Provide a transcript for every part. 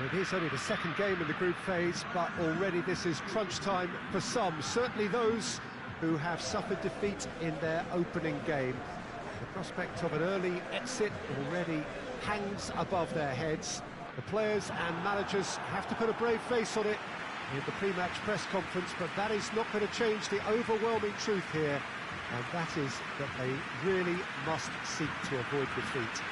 Well, it is only the second game in the group phase, but already this is crunch time for some, certainly those who have suffered defeat in their opening game. The prospect of an early exit already hangs above their heads. The players and managers have to put a brave face on it in the pre-match press conference, but that is not going to change the overwhelming truth here, and that is that they really must seek to avoid defeat.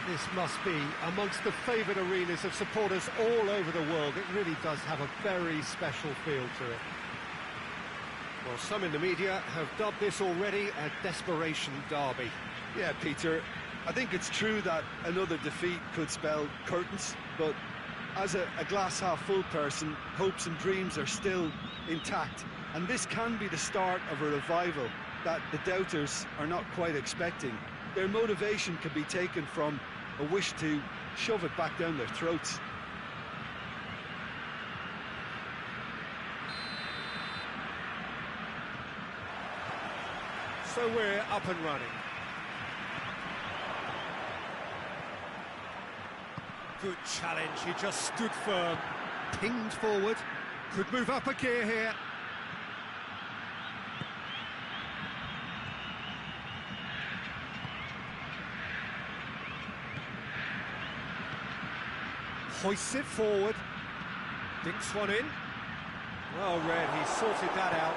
This must be amongst the favoured arenas of supporters all over the world. It really does have a very special feel to it. Well, some in the media have dubbed this already a desperation derby. Yeah, Peter, I think it's true that another defeat could spell curtains, but as a glass-half-full person, hopes and dreams are still intact, and this can be the start of a revival that the doubters are not quite expecting. Their motivation can be taken from a wish to shove it back down their throats. So we're up and running. Good challenge, he just stood firm. Pinged forward, could move up a gear here. Hoists it forward, dinks one in. Well read, he sorted that out.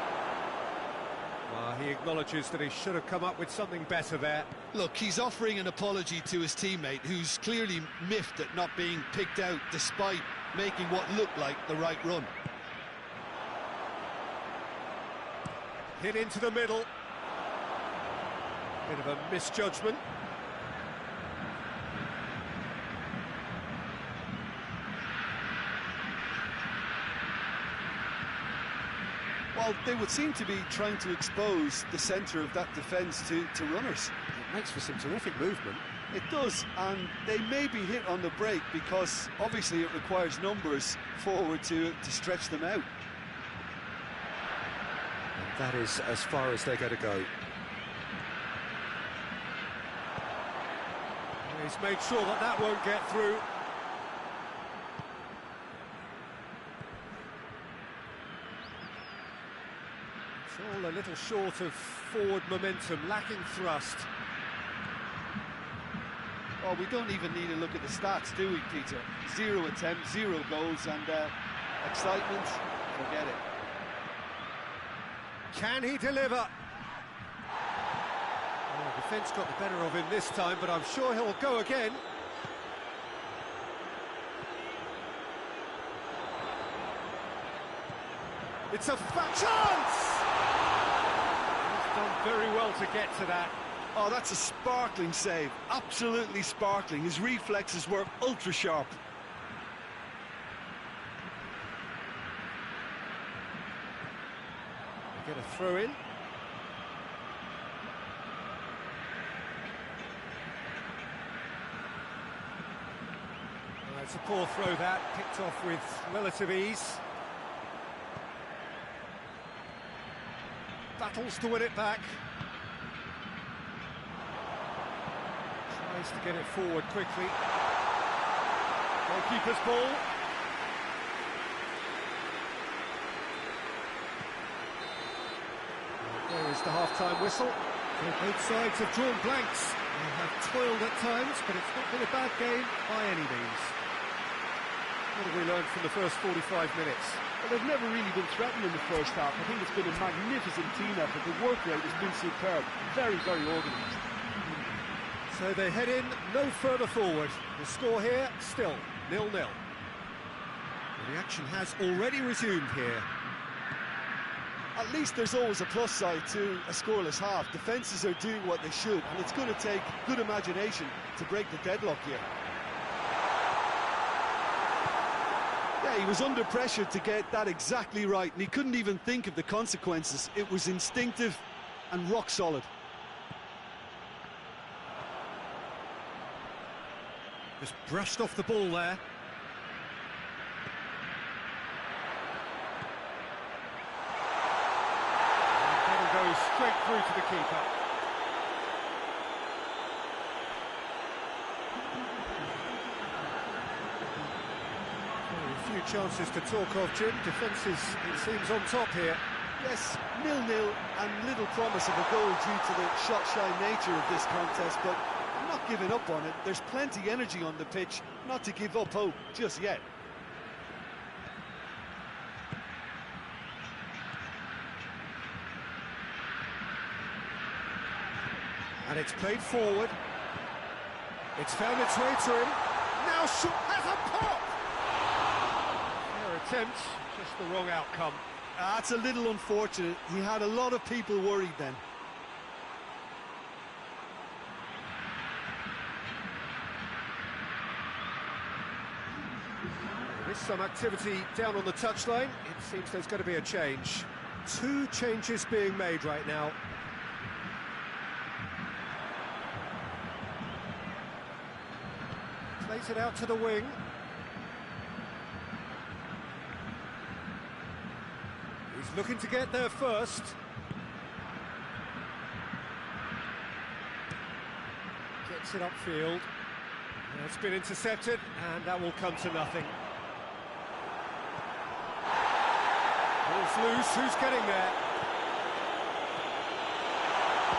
Well, he acknowledges that he should have come up with something better there. Look, he's offering an apology to his teammate, who's clearly miffed at not being picked out despite making what looked like the right run. Hit into the middle. Bit of a misjudgment. Well, they would seem to be trying to expose the centre of that defence to runners. It makes for some terrific movement. It does, and they may be hit on the break because obviously it requires numbers forward to stretch them out. And that is as far as they're going to go. He's made sure that that won't get through. All a little short of forward momentum, lacking thrust. Well, we don't even need to look at the stats, do we, Peter? 0 attempts, 0 goals, and excitement, forget it. Can he deliver? Oh, defence got the better of him this time, but I'm sure he'll go again. It's a chance! Done very well to get to that. Oh, that's a sparkling save, absolutely sparkling. His reflexes were ultra sharp. Get a throw in. It's a poor throw that, picked off with relative ease. Battles to win it back. Tries to get it forward quickly. Goalkeeper's ball. There is the half-time whistle. Both sides have drawn blanks. They have toiled at times, but it's not been a bad game by any means. What have we learned from the first 45 minutes? Well, they've never really been threatened in the first half. I think it's been a magnificent team effort. The work rate has been superb. Very, very organised. So they head in no further forward. The score here, still 0-0. The action has already resumed here. At least there's always a plus side to a scoreless half. Defences are doing what they should, and it's going to take good imagination to break the deadlock here. Yeah, he was under pressure to get that exactly right, and he couldn't even think of the consequences. It was instinctive and rock solid. Just brushed off the ball there. And that'll go straight through to the keeper. few chances to talk of, Jim. Defence is, it seems, on top here. Yes, 0-0 and little promise of a goal due to the shot-shy nature of this contest, but I'm not giving up on it. There's plenty energy on the pitch, not to give up hope just yet. And it's played forward. It's found its way to him. Now Shoot has a pop! Fair attempt, just the wrong outcome. That's a little unfortunate. He had a lot of people worried then. There is some activity down on the touchline. It seems there's going to be a change. 2 changes being made right now. Plays it out to the wing. He's looking to get there first. Gets it upfield. It's been intercepted, and that will come to nothing. Ball's loose, who's getting there?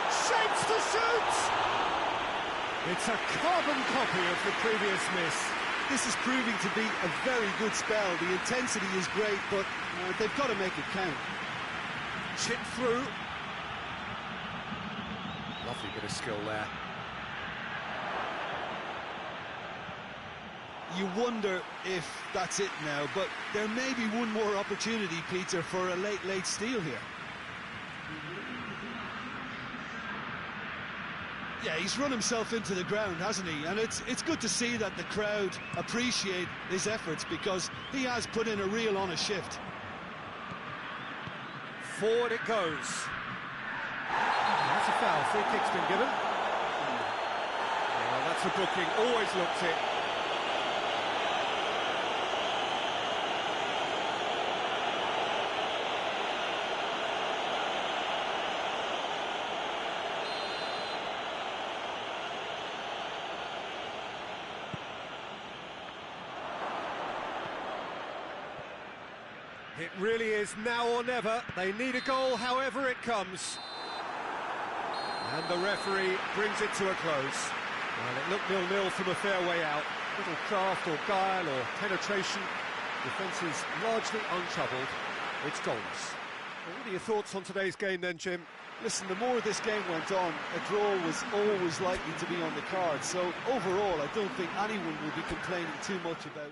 Shapes to shoot! It's a carbon copy of the previous miss. This is proving to be a very good spell. The intensity is great, but they've got to make it count. Chip through. Lovely bit of skill there. You wonder if that's it now, but there may be one more opportunity, Peter, for a late steal here. Yeah, he's run himself into the ground, hasn't he? And it's good to see that the crowd appreciate his efforts, because he has put in a real honest shift. Forward it goes. That's a foul. Free kick's been given. Well, that's a booking. Always looked it. It really is now or never. They need a goal, however it comes. And the referee brings it to a close. Well, it looked 0-0 from a fair way out. Little craft or guile or penetration. Defence is largely untroubled. It's goalless. Well, what are your thoughts on today's game then, Jim? Listen, the more this game went on, a draw was always likely to be on the card. So overall, I don't think anyone will be complaining too much about.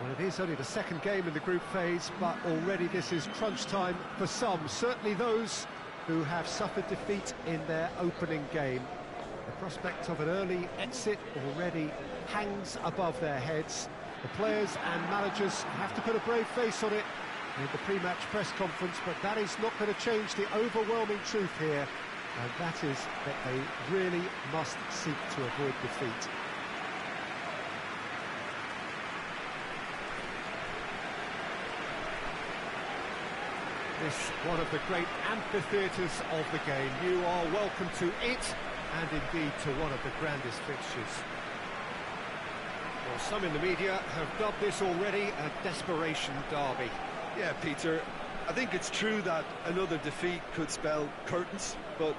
Well, it is only the second game in the group phase, but already this is crunch time for some, certainly those who have suffered defeat in their opening game. The prospect of an early exit already hangs above their heads. The players and managers have to put a brave face on it in the pre-match press conference, but that is not going to change the overwhelming truth here, and that is that they really must seek to avoid defeat. This one of the great amphitheatres of the game. You are welcome to it, and indeed to one of the grandest fixtures. Well, some in the media have dubbed this already a desperation derby. Yeah, Peter, I think it's true that another defeat could spell curtains, but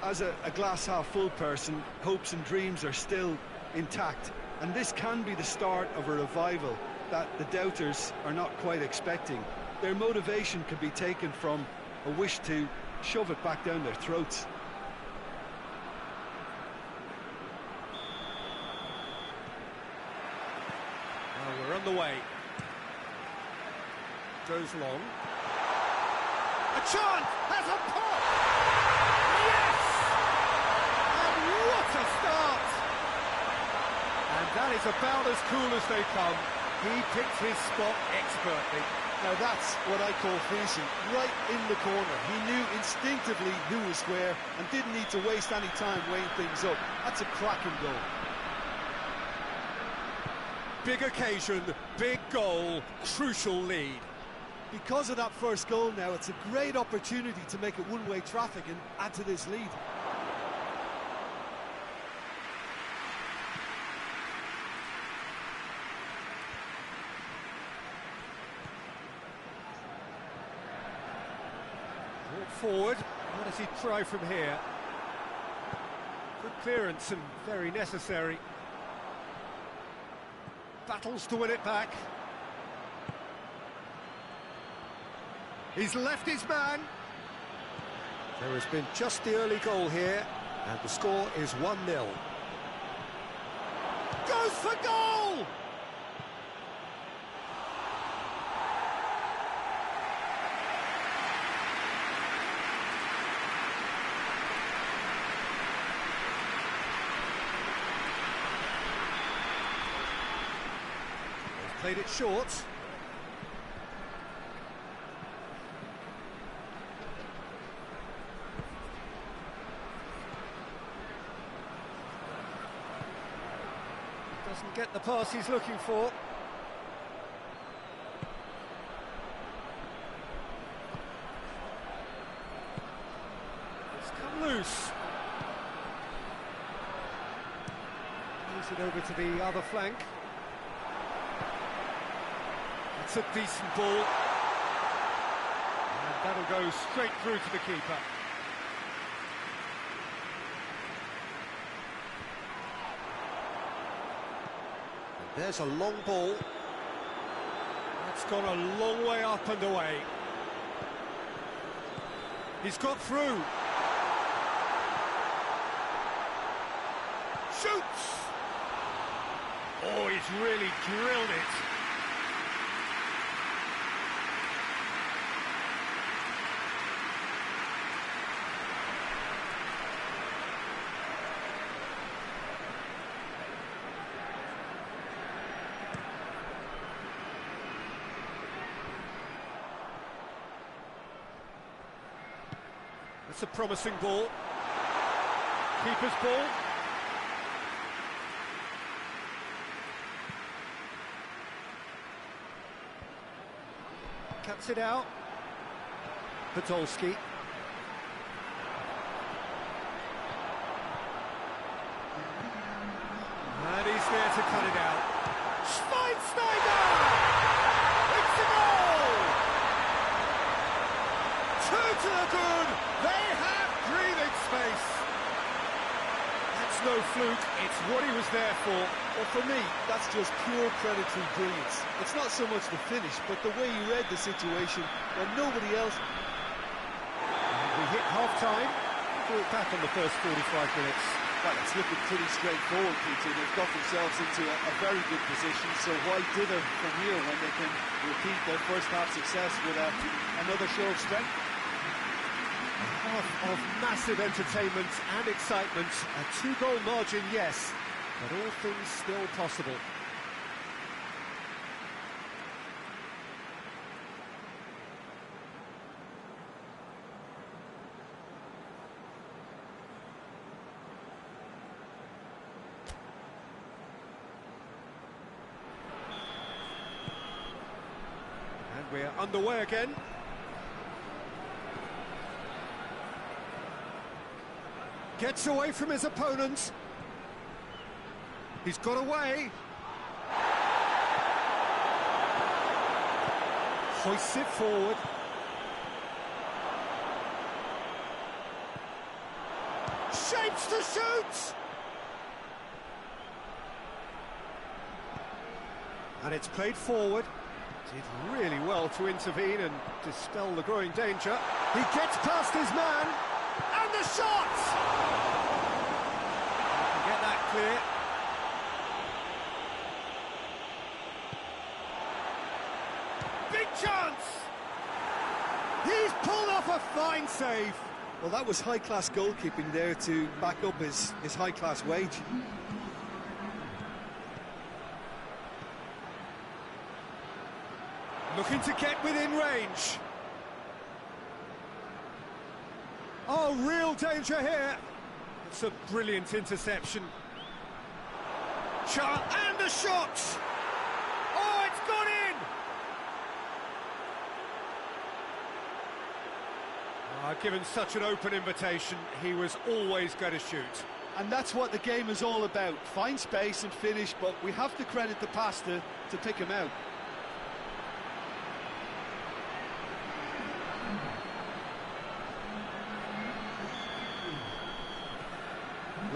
as a glass-half-full person, hopes and dreams are still intact, and this can be the start of a revival that the doubters are not quite expecting. Their motivation can be taken from a wish to shove it back down their throats. Well, we're on the way. Goes long. A chance! Has a pop! Yes! And what a start! And that is about as cool as they come. He picked his spot expertly. Now that's what I call finishing, right in the corner. He knew instinctively who was where and didn't need to waste any time weighing things up. That's a cracking goal. Big occasion, big goal, crucial lead. Because of that first goal now, it's a great opportunity to make it one-way traffic and add to this lead. Forward, what does he try from here? Good clearance and very necessary. Battles to win it back. He's left his man. There has been just the early goal here, and the score is 1-0. Goes for goal! Played it short. Doesn't get the pass he's looking for. It's come loose. Moves it over to the other flank. It's a decent ball, and that'll go straight through to the keeper. And there's a long ball. That's gone a long way up and away. He's got through. Shoots! Oh, he's really drilled it. It's a promising ball. Keeper's ball. Cuts it out. Podolski. And he's there to cut it out. Schweinsteiger! It's a goal! 2 to the good. They have breathing space. That's no fluke. It's what he was there for. Well, for me, that's just pure predatory brilliance. It's not so much the finish, but the way he read the situation when nobody else. And we hit half-time. We'll back on the first 45 minutes. Well, it's looking pretty straightforward, Peter. They've got themselves into a very good position, so why dither from here when they can repeat their first half success with another show of strength? Half of massive entertainment and excitement. A 2-goal margin, yes, but all things still possible. And we're underway again. Gets away from his opponent. He's got away. Hoists it forward. Shapes to shoot! And it's played forward. Did really well to intervene and dispel the growing danger. He gets past his man, and the shot! Can get that clear. Big chance! He's pulled off a fine save. Well, that was high-class goalkeeping there to back up his high-class wage. Looking to get within range. Oh, real danger here. It's a brilliant interception. And a shot! Oh, it's gone in! Given such an open invitation, he was always going to shoot. And that's what the game is all about. Find space and finish, but we have to credit the pass to pick him out.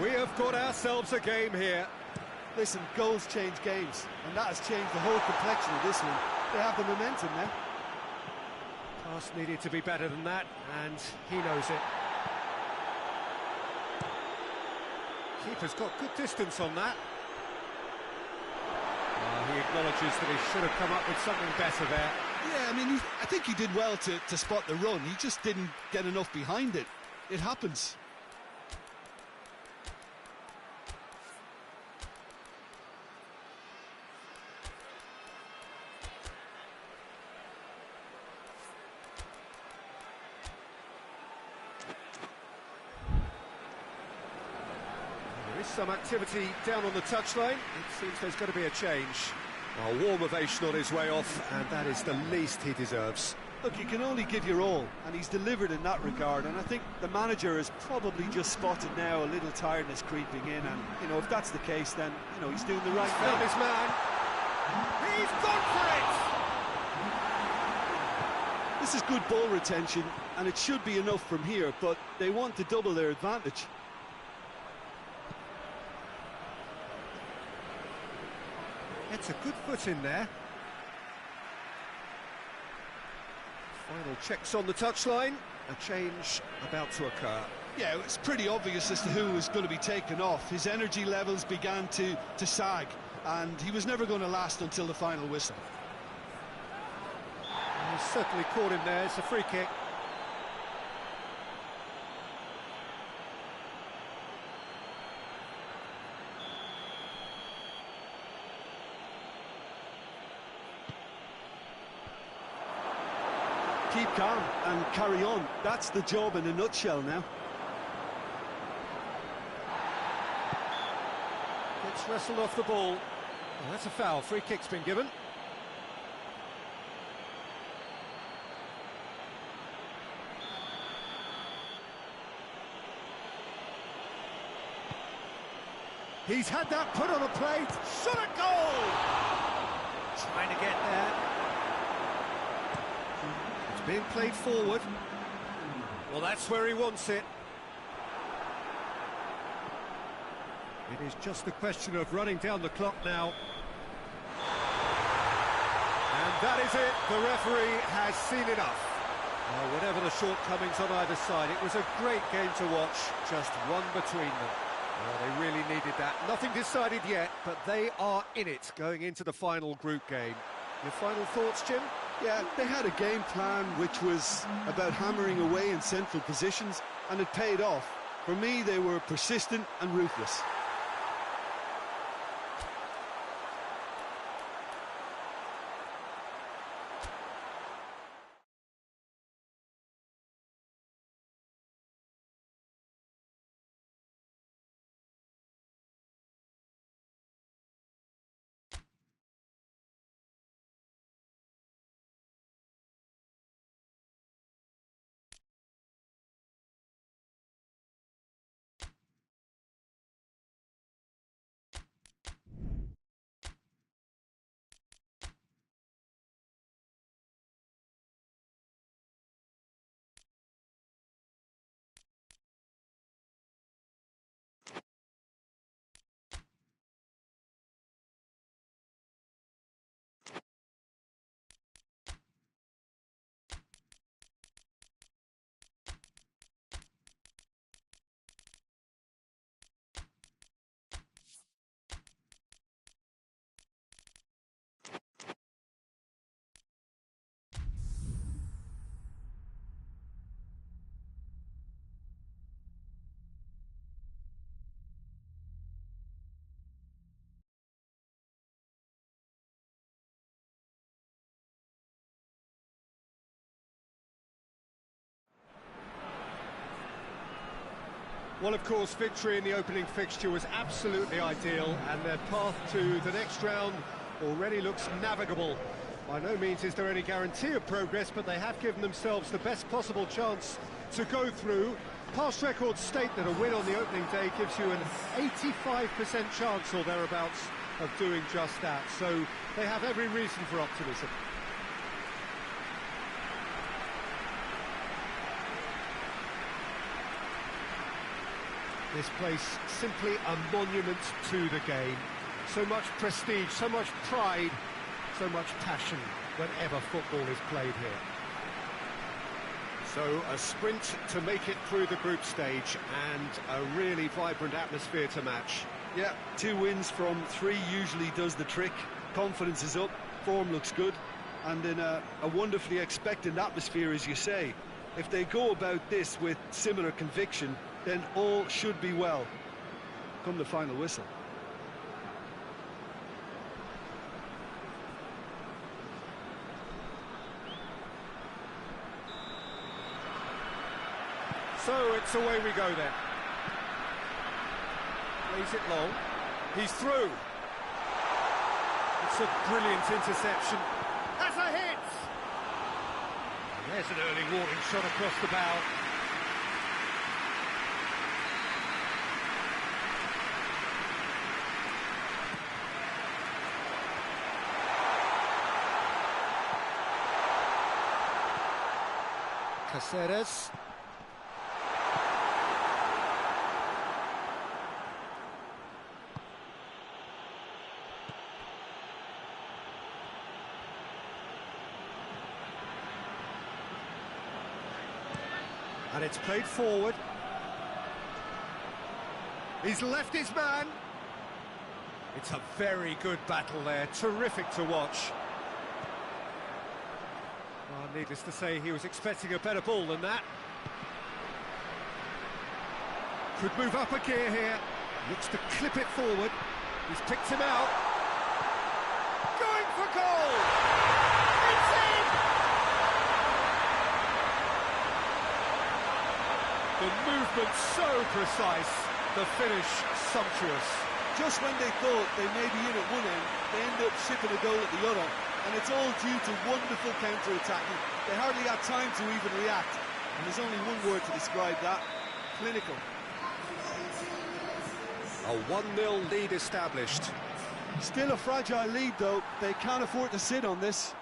We have got ourselves a game here. Listen, goals change games, and that has changed the whole complexion of this one. They have the momentum now. Pass needed to be better than that, and he knows it. Keeper's got good distance on that. He acknowledges that he should have come up with something better there. Yeah, I mean, I think he did well to spot the run. He just didn't get enough behind it. It happens. Some activity down on the touchline. It seems there's going to be a change. A warm ovation on his way off, and that is the least he deserves. Look, you can only give your all, and he's delivered in that regard, and I think the manager has probably just spotted now a little tiredness creeping in, and, you know, if that's the case, then, you know, he's doing the right thing. Found his man. He's gone for it! This is good ball retention, and it should be enough from here, but they want to double their advantage. It's a good foot in there. Final checks on the touchline. A change about to occur. Yeah, it's pretty obvious as to who was going to be taken off. His energy levels began to sag, and he was never going to last until the final whistle. He's certainly caught him there. It's a free kick. Keep calm and carry on. That's the job in a nutshell now. Gets wrestled off the ball. Oh, that's a foul. Free kick's been given. He's had that put on a plate. Shot at goal! Trying to get there. Being played forward. Well, that's where he wants it. It is just a question of running down the clock now. And that is it. The referee has seen enough. Whatever the shortcomings on either side, it was a great game to watch. Just one between them. They really needed that. Nothing decided yet, but they are in it going into the final group game. Your final thoughts, Jim? Yeah, they had a game plan which was about hammering away in central positions, and it paid off. For me, they were persistent and ruthless. Well, of course, victory in the opening fixture was absolutely ideal, and their path to the next round already looks navigable. By no means is there any guarantee of progress, but they have given themselves the best possible chance to go through. Past records state that a win on the opening day gives you an 85% chance or thereabouts of doing just that, so they have every reason for optimism. This place simply a monument to the game. So much prestige, so much pride, so much passion whenever football is played here. So a sprint to make it through the group stage, and a really vibrant atmosphere to match. Yeah, 2 wins from 3 usually does the trick. Confidence is up, form looks good, and in a wonderfully expectant atmosphere, as you say. If they go about this with similar conviction, then all should be well come the final whistle. So it's away we go then. Plays it long. He's through. It's a brilliant interception. That's a hit! And there's an early warning shot across the bow. Caceres. And it's played forward. He's left his man. It's a very good battle there, terrific to watch. Well, needless to say, he was expecting a better ball than that. Could move up a gear here. Looks to clip it forward. He's picked him out. Going for goal! It's in! The movement so precise, the finish sumptuous. Just when they thought they may be in at one end, they end up shipping a goal at the other. And it's all due to wonderful counter-attacking. They hardly had time to even react. And there's only one word to describe that: clinical. A 1-0 lead established. Still a fragile lead, though. They can't afford to sit on this.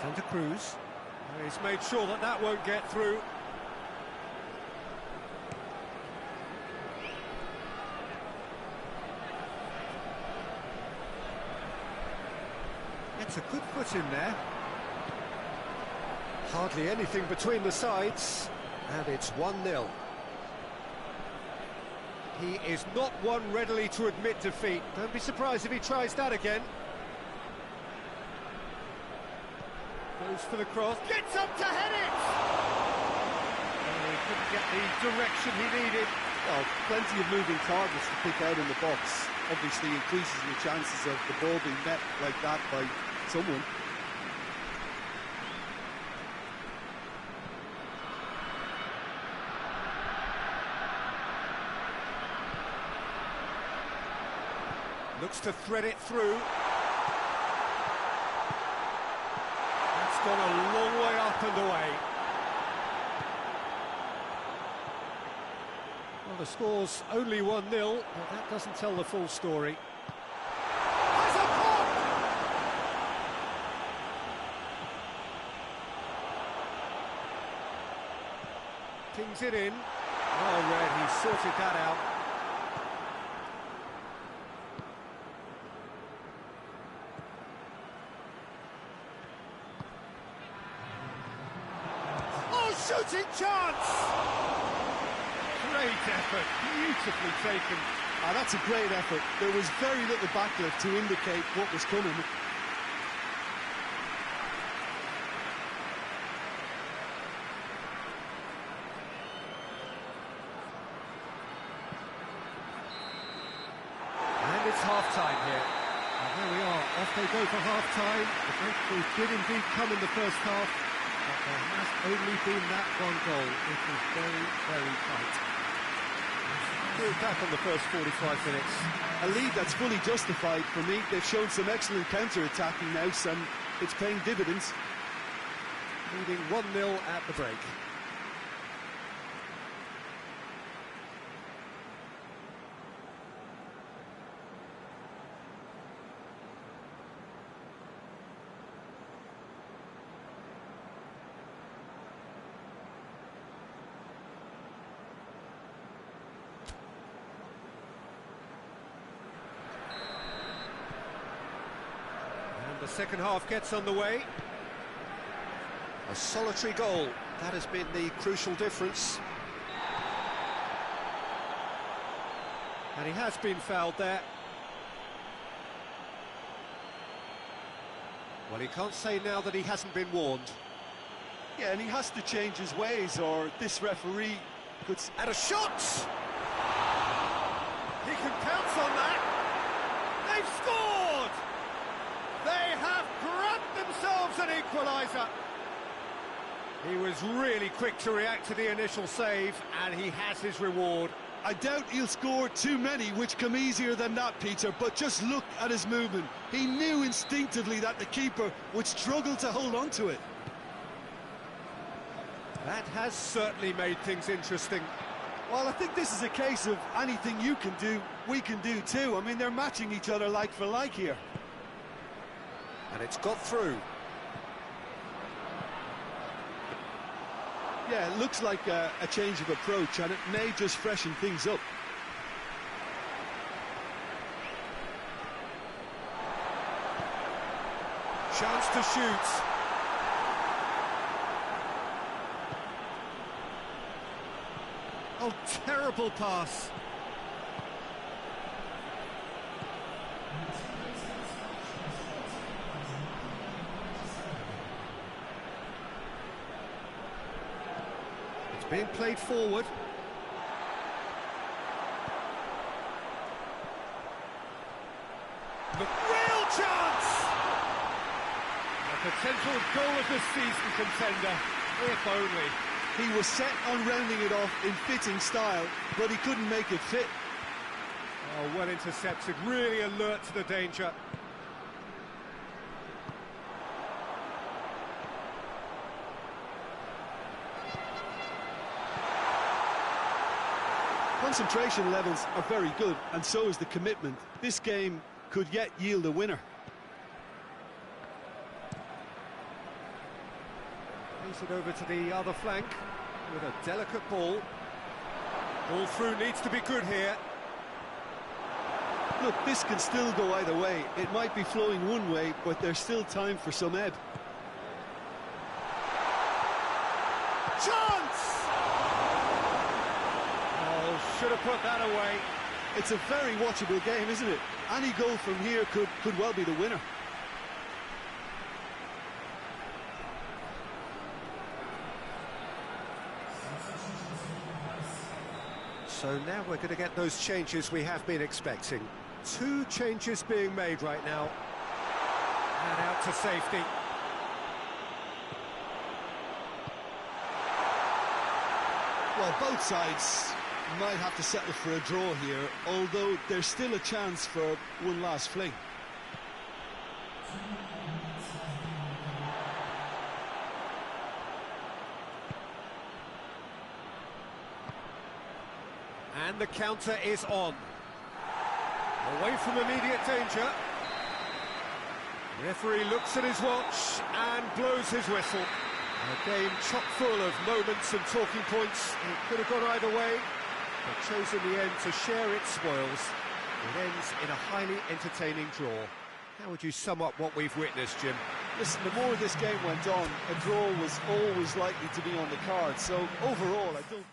Santa Cruz. He's made sure that that won't get through. It's a good foot in there. Hardly anything between the sides, and it's 1-0. He is not one readily to admit defeat. Don't be surprised if he tries that again. Goes for the cross, gets up to head it! Oh, he couldn't get the direction he needed. Well, plenty of moving targets to pick out in the box. Obviously increases your chances of the ball being met like that by someone. Looks to thread it through. That's gone a long way up and away. Well, the score's only 1-0, but that doesn't tell the full story. Has a pop! Pings it in. Well read, he sorted that out. Shooting chance! Great effort, beautifully taken. Ah, that's a great effort. There was very little backlift to indicate what was coming. And it's half-time here. And There we are, off they go for half-time. The breakthrough did indeed come in the first half, but there has only been that one goal. It was very, very tight. We're back on the first 45 minutes. A lead that's fully justified for me. They've shown some excellent counter-attacking now, and it's paying dividends. Leading 1-0 at the break. The second half gets underway. A solitary goal, that has been the crucial difference. And he has been fouled there. Well, he can't say now that he hasn't been warned. Yeah, and he has to change his ways, or this referee could... And a shot! He can pounce on that! They've scored! They have grabbed themselves an equaliser. He was really quick to react to the initial save, and he has his reward. I doubt he'll score too many, which come easier than that, Peter, but just look at his movement. He knew instinctively that the keeper would struggle to hold on to it. That has certainly made things interesting. Well, I think this is a case of anything you can do, we can do too. I mean, they're matching each other like for like here. And it's got through. Yeah, it looks like a change of approach, and it may just freshen things up. Chance to shoot. Oh, terrible pass. Being played forward. The real chance! A potential goal of the season contender, if only. He was set on rounding it off in fitting style, but he couldn't make it fit. Oh, well intercepted, really alert to the danger. Concentration levels are very good, and so is the commitment. This game could yet yield a winner. Plays it over to the other flank with a delicate ball. Ball through needs to be good here. Look, this can still go either way. It might be flowing one way, but there's still time for some ebb. Chance! Should have put that away. It's a very watchable game, isn't it? Any goal from here could well be the winner. So now we're going to get those changes we have been expecting. 2 changes being made right now. And out to safety. Well, both sides might have to settle for a draw here, although there's still a chance for one last fling. And the counter is on. Away from immediate danger. The referee looks at his watch and blows his whistle. A game chock full of moments and talking points. It could have gone either way, but chose in the end to share its spoils. It ends in a highly entertaining draw. How would you sum up what we've witnessed, Jim? Listen, the more this game went on, a draw was always likely to be on the card. So overall, I don't think...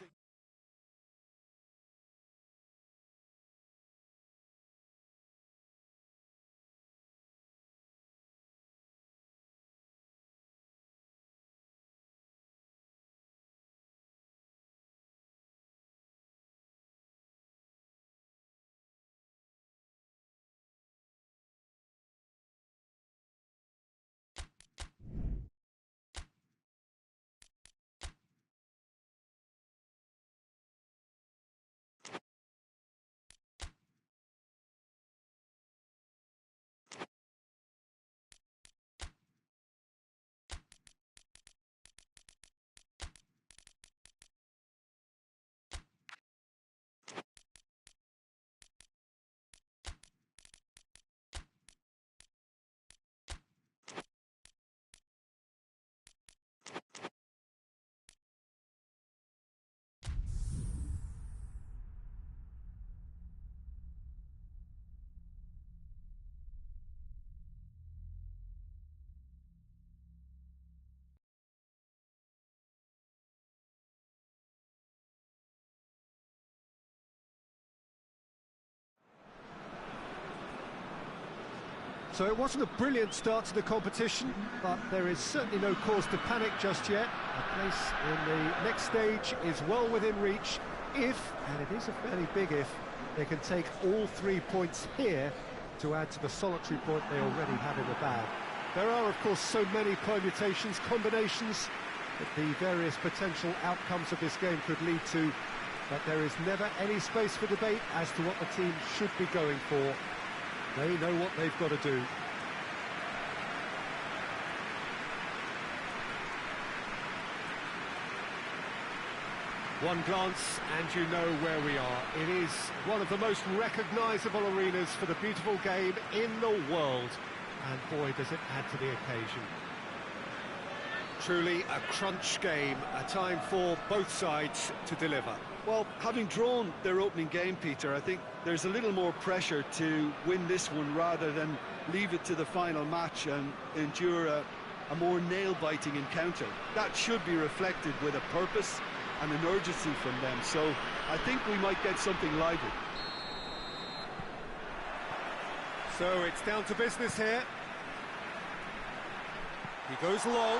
So it wasn't a brilliant start to the competition, but there is certainly no cause to panic just yet. A place in the next stage is well within reach if, and it is a fairly big if, they can take all 3 points here to add to the solitary point they already have in the bag. There are, of course, so many permutations, combinations that the various potential outcomes of this game could lead to, but there is never any space for debate as to what the team should be going for. They know what they've got to do. One glance and you know where we are. It is one of the most recognisable arenas for the beautiful game in the world. And boy, does it add to the occasion. Truly a crunch game, a time for both sides to deliver. Well, having drawn their opening game, Peter, I think there's a little more pressure to win this one rather than leave it to the final match and endure a more nail-biting encounter. That should be reflected with a purpose and an urgency from them, so I think we might get something lively. So it's down to business here. He goes long.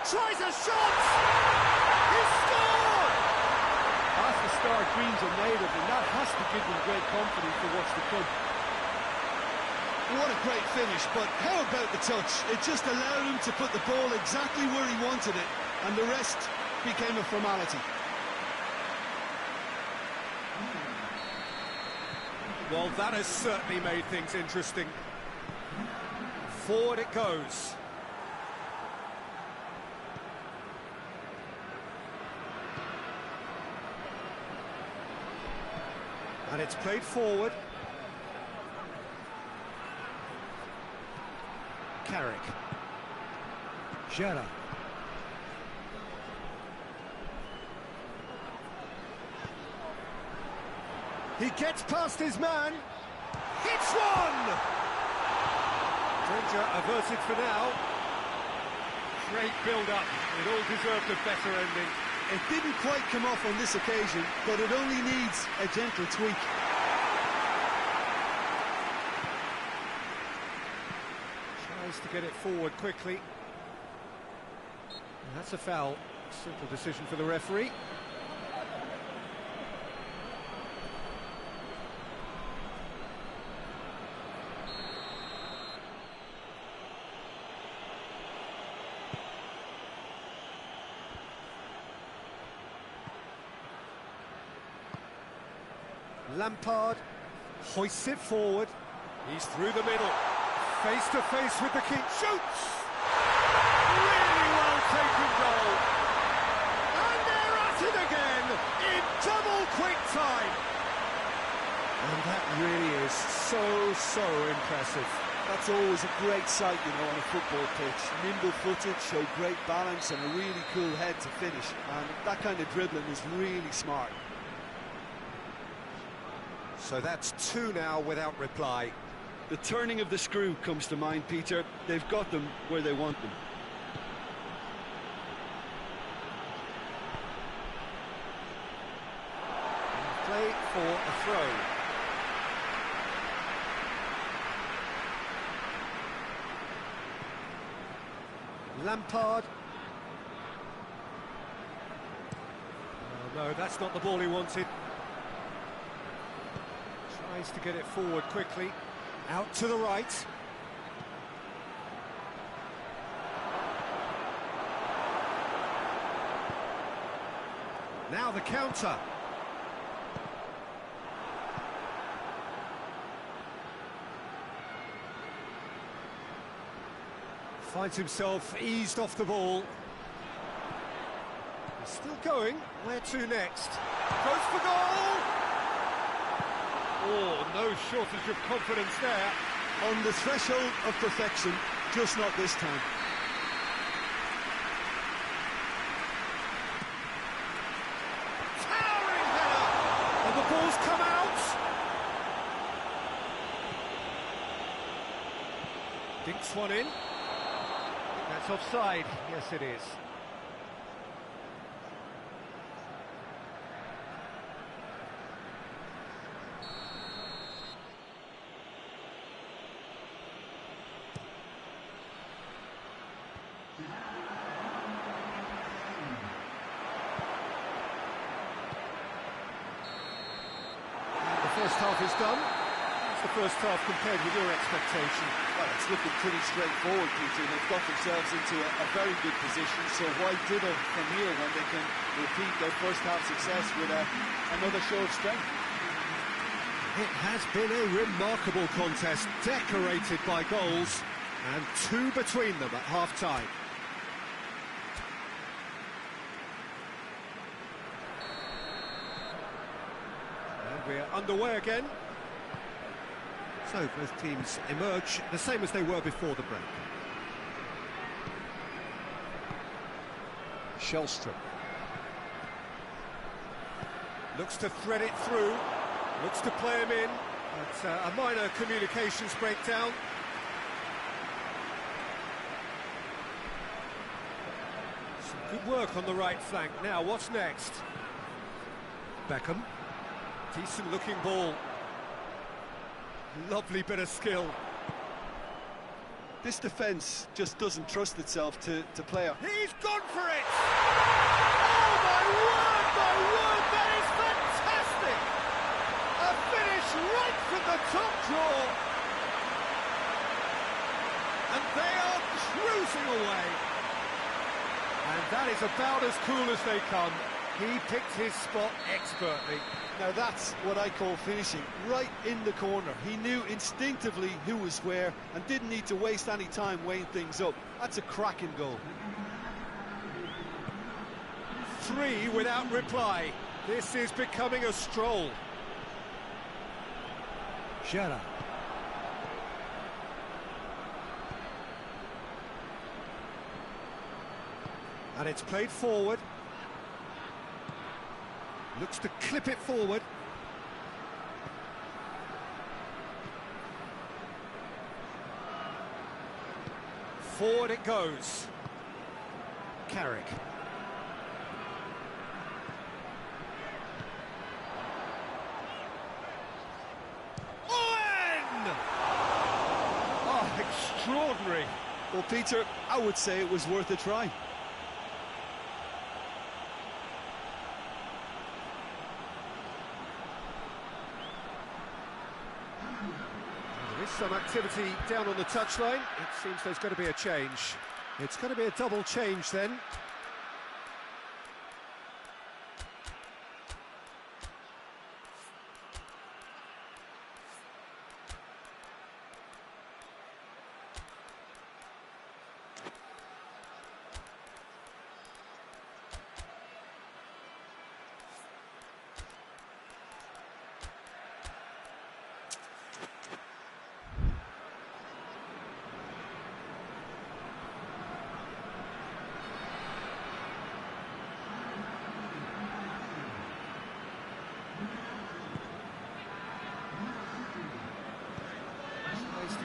Tries a shot! He scored! That's the start dreams are made of, and that has to give them great confidence for what's to come. What a great finish, but how about the touch? It just allowed him to put the ball exactly where he wanted it, and the rest became a formality. Well, that has certainly made things interesting. Forward it goes. And it's played forward. Carrick. Gerrard. He gets past his man. Hits one! Danger averted for now. Great build-up. It all deserved a better ending. It didn't quite come off on this occasion, but it only needs a gentle tweak. Tries to get it forward quickly. And that's a foul. Simple decision for the referee. Lampard hoists it forward. He's through the middle. Face to face with the keeper. Shoots! Really well taken goal. And they're at it again in double quick time. And that really is so impressive. That's always a great sight, you know, on a football pitch. Nimble-footed, show great balance and a really cool head to finish. And that kind of dribbling is really smart. So that's two now without reply. The turning of the screw comes to mind, Peter. They've got them where they want them. Play for a throw. Lampard. Oh, no, that's not the ball he wanted. Tries to get it forward quickly. Out to the right. Now the counter. Finds himself eased off the ball. He's still going. Where to next? Goes for goal! Oh, no shortage of confidence there. On the threshold of perfection, just not this time. Towering header! And the ball's come out! Dinks one in. That's offside. Yes, it is. first half is done. What's the first half compared with your expectation? Well, it's looking pretty straightforward, Peter. They've got themselves into a very good position, so why dither from here when they can repeat their first half success with another show of strength? It has been a remarkable contest, decorated by goals, and two between them at half-time. And we're underway again. So both teams emerge the same as they were before the break. Shellstrom looks to thread it through, looks to play him in, but a minor communications breakdown. Some good work on the right flank. Now, what's next? Beckham, decent looking ball. Lovely bit of skill. This defence just doesn't trust itself to play up. He's gone for it! Oh, my word, that is fantastic! A finish right from the top draw. And they are cruising away. And that is about as cool as they come. He picked his spot expertly. Now that's what I call finishing, right in the corner. He knew instinctively who was where and didn't need to waste any time weighing things up. That's a cracking goal. 3 without reply. This is becoming a stroll. Gerrard. And it's played forward. Looks to clip it forward. Forward it goes. Carrick. Owen! Oh, extraordinary. Well, Peter, I would say it was worth a try. There is some activity down on the touchline. It seems there's going to be a change. It's going to be a double change then.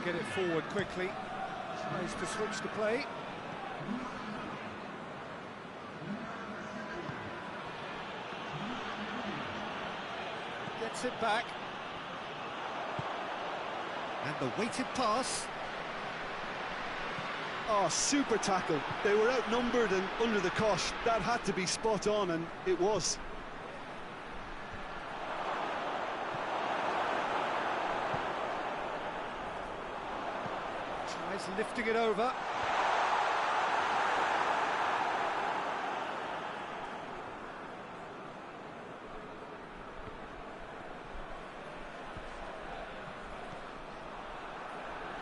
Get it forward quickly. Tries to switch the play. Gets it back. And the weighted pass. Oh, super tackle. They were outnumbered and under the cosh. That had to be spot on, and it was. Lifting it over.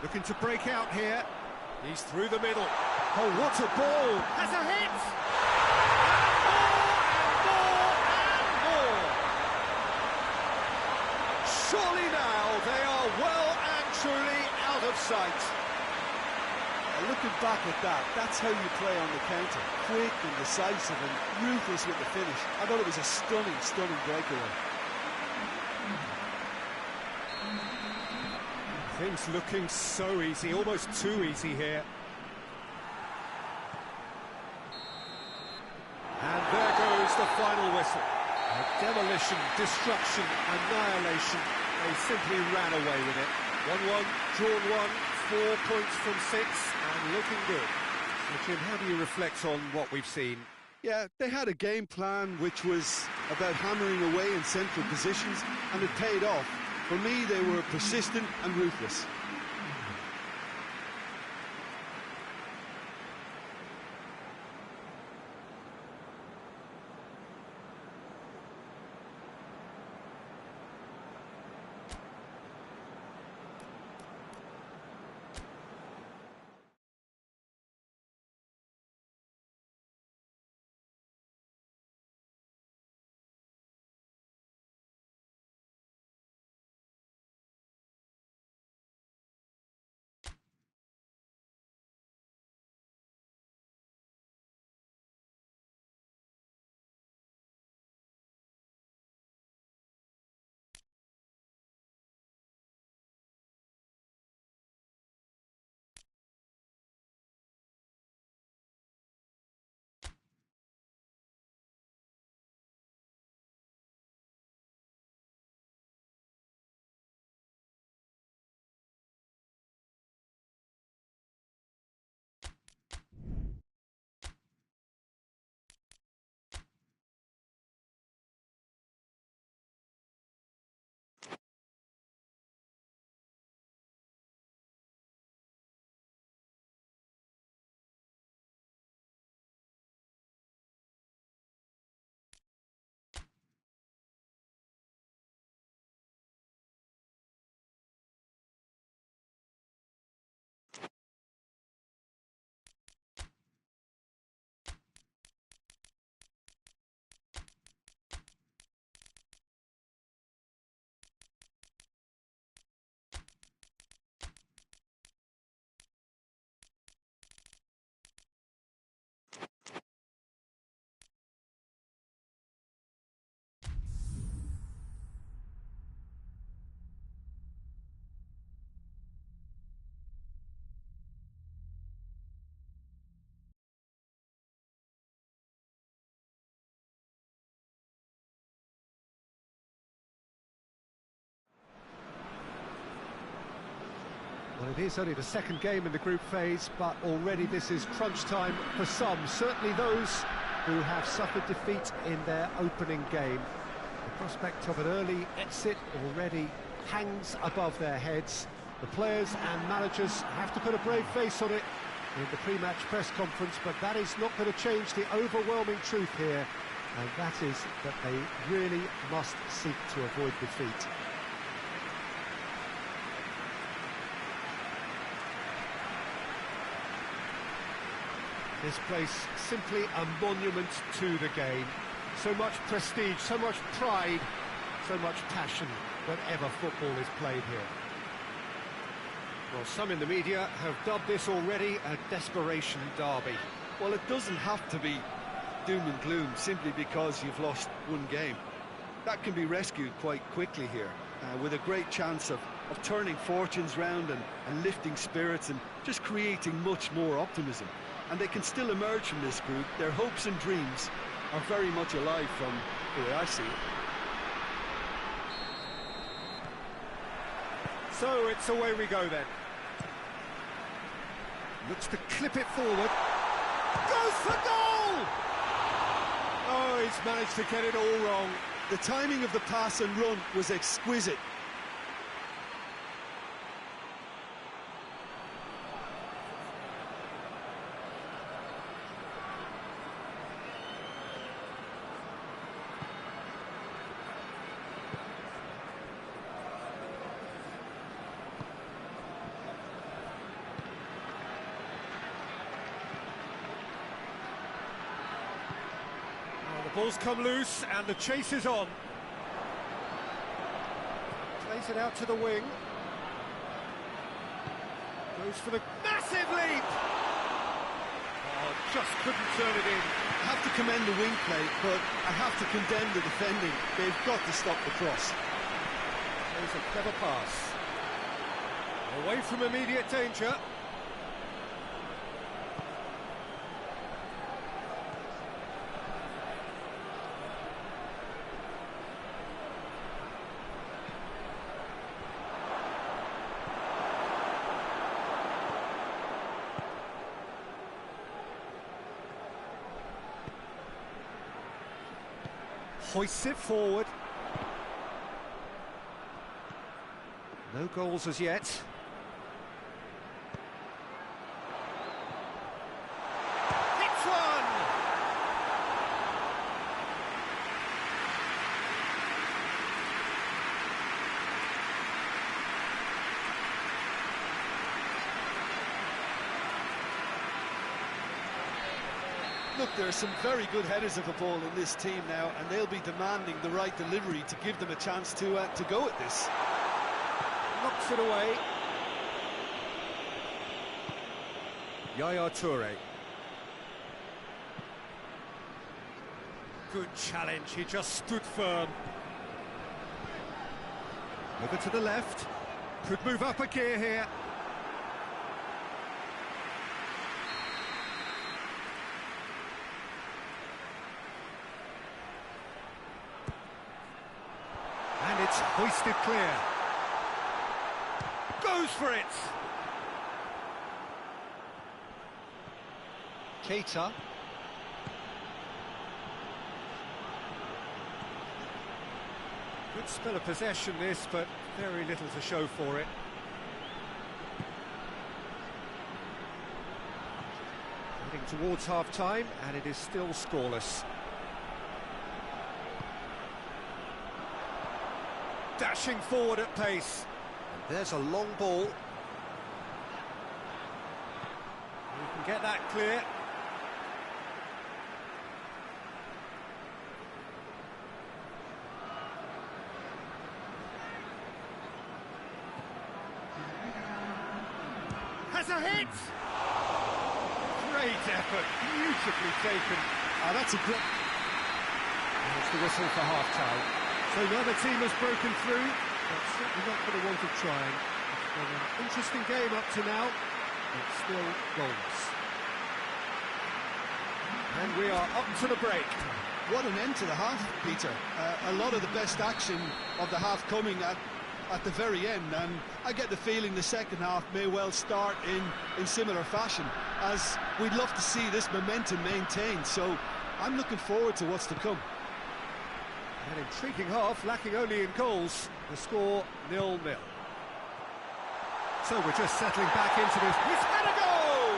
Looking to break out here. He's through the middle. Oh, what a ball! Has a hit! And more, and more, and more! Surely now they are well and truly out of sight. Looking back at that, that's how you play on the counter. Quick and decisive and ruthless with the finish. I thought it was a stunning, stunning breakaway. Things looking so easy, almost too easy here. And there goes the final whistle. Demolition, destruction, annihilation. They simply ran away with it. 1-1, drawn 1, 4 points from 6, and looking good. So, Jim, how do you reflect on what we've seen? Yeah, they had a game plan which was about hammering away in central positions, and it paid off. For me, they were persistent and ruthless. Well, it is only the second game in the group phase, but already this is crunch time for some, certainly those who have suffered defeat in their opening game. The prospect of an early exit already hangs above their heads. The players and managers have to put a brave face on it in the pre-match press conference, but that is not going to change the overwhelming truth here, and that is that they really must seek to avoid defeat. This place simply a monument to the game. So much prestige, so much pride, so much passion whenever football is played here. Well, some in the media have dubbed this already a desperation derby. Well, it doesn't have to be doom and gloom simply because you've lost one game. That can be rescued quite quickly here, with a great chance of turning fortunes round and lifting spirits and just creating much more optimism. And they can still emerge from this group. Their hopes and dreams are very much alive from the way I see it. So it's away we go then. Looks to clip it forward. Goes for goal! Oh, he's managed to get it all wrong. The timing of the pass and run was exquisite. Ball's come loose and the chase is on. Plays it out to the wing. Goes for the massive leap! Oh, just couldn't turn it in. I have to commend the wing play, but I have to condemn the defending. They've got to stop the cross. There's a clever pass. Away from immediate danger. Hoists it forward. No goals as yet. Hits one! Look, there are some very good headers of the ball in this team now, and they'll be demanding the right delivery to give them a chance to go at this. Knocks it away. Yaya Toure. Good challenge, he just stood firm. Over to the left. Could move up a gear here. And it's hoisted clear. Goes for it! Keita. Good spell of possession this, but very little to show for it. Heading towards half-time, and it is still scoreless. Dashing forward at pace. And there's a long ball. We can get that clear. Has a hit! Great effort, beautifully taken. That's a great... It's the whistle for half-time. So neither team has broken through, but certainly not for the want of trying. It's been an interesting game up to now, but still goals. And we are up to the break. What an end to the half, Peter. A lot of the best action of the half coming at the very end, and I get the feeling the second half may well start in similar fashion, as we'd love to see this momentum maintained, so I'm looking forward to what's to come. An intriguing half, lacking only in goals. The score 0-0. So we're just settling back into this. He's had a goal!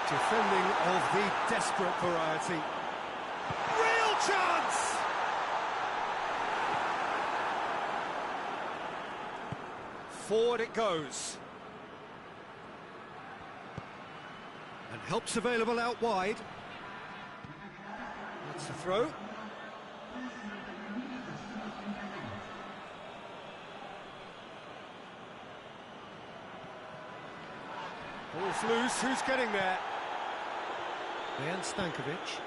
Defending of the desperate variety. Real chance! Forward it goes. And help's available out wide. That's the throw. Ball's loose, who's getting there? Dejan Stankovic.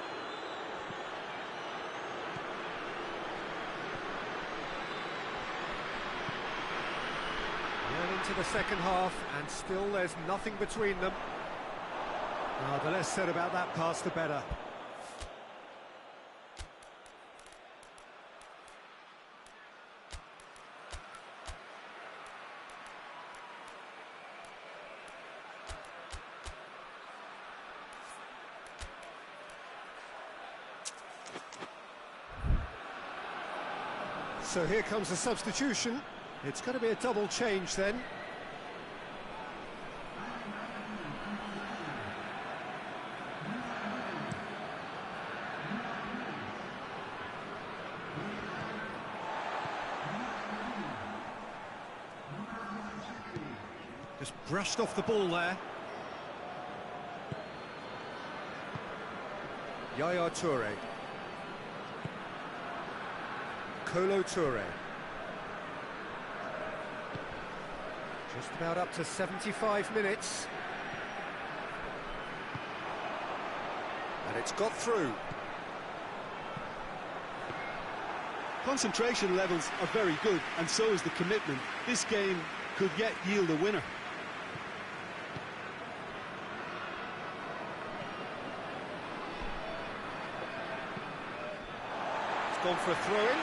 Well into the second half, and still there's nothing between them. The less said about that pass, the better. So here comes the substitution. It's going to be a double change then. Just brushed off the ball there. Yaya Toure. Kolo Toure. Just about up to 75 minutes. And it's got through. Concentration levels are very good, and so is the commitment. This game could yet yield a winner. It's gone for a throw-in.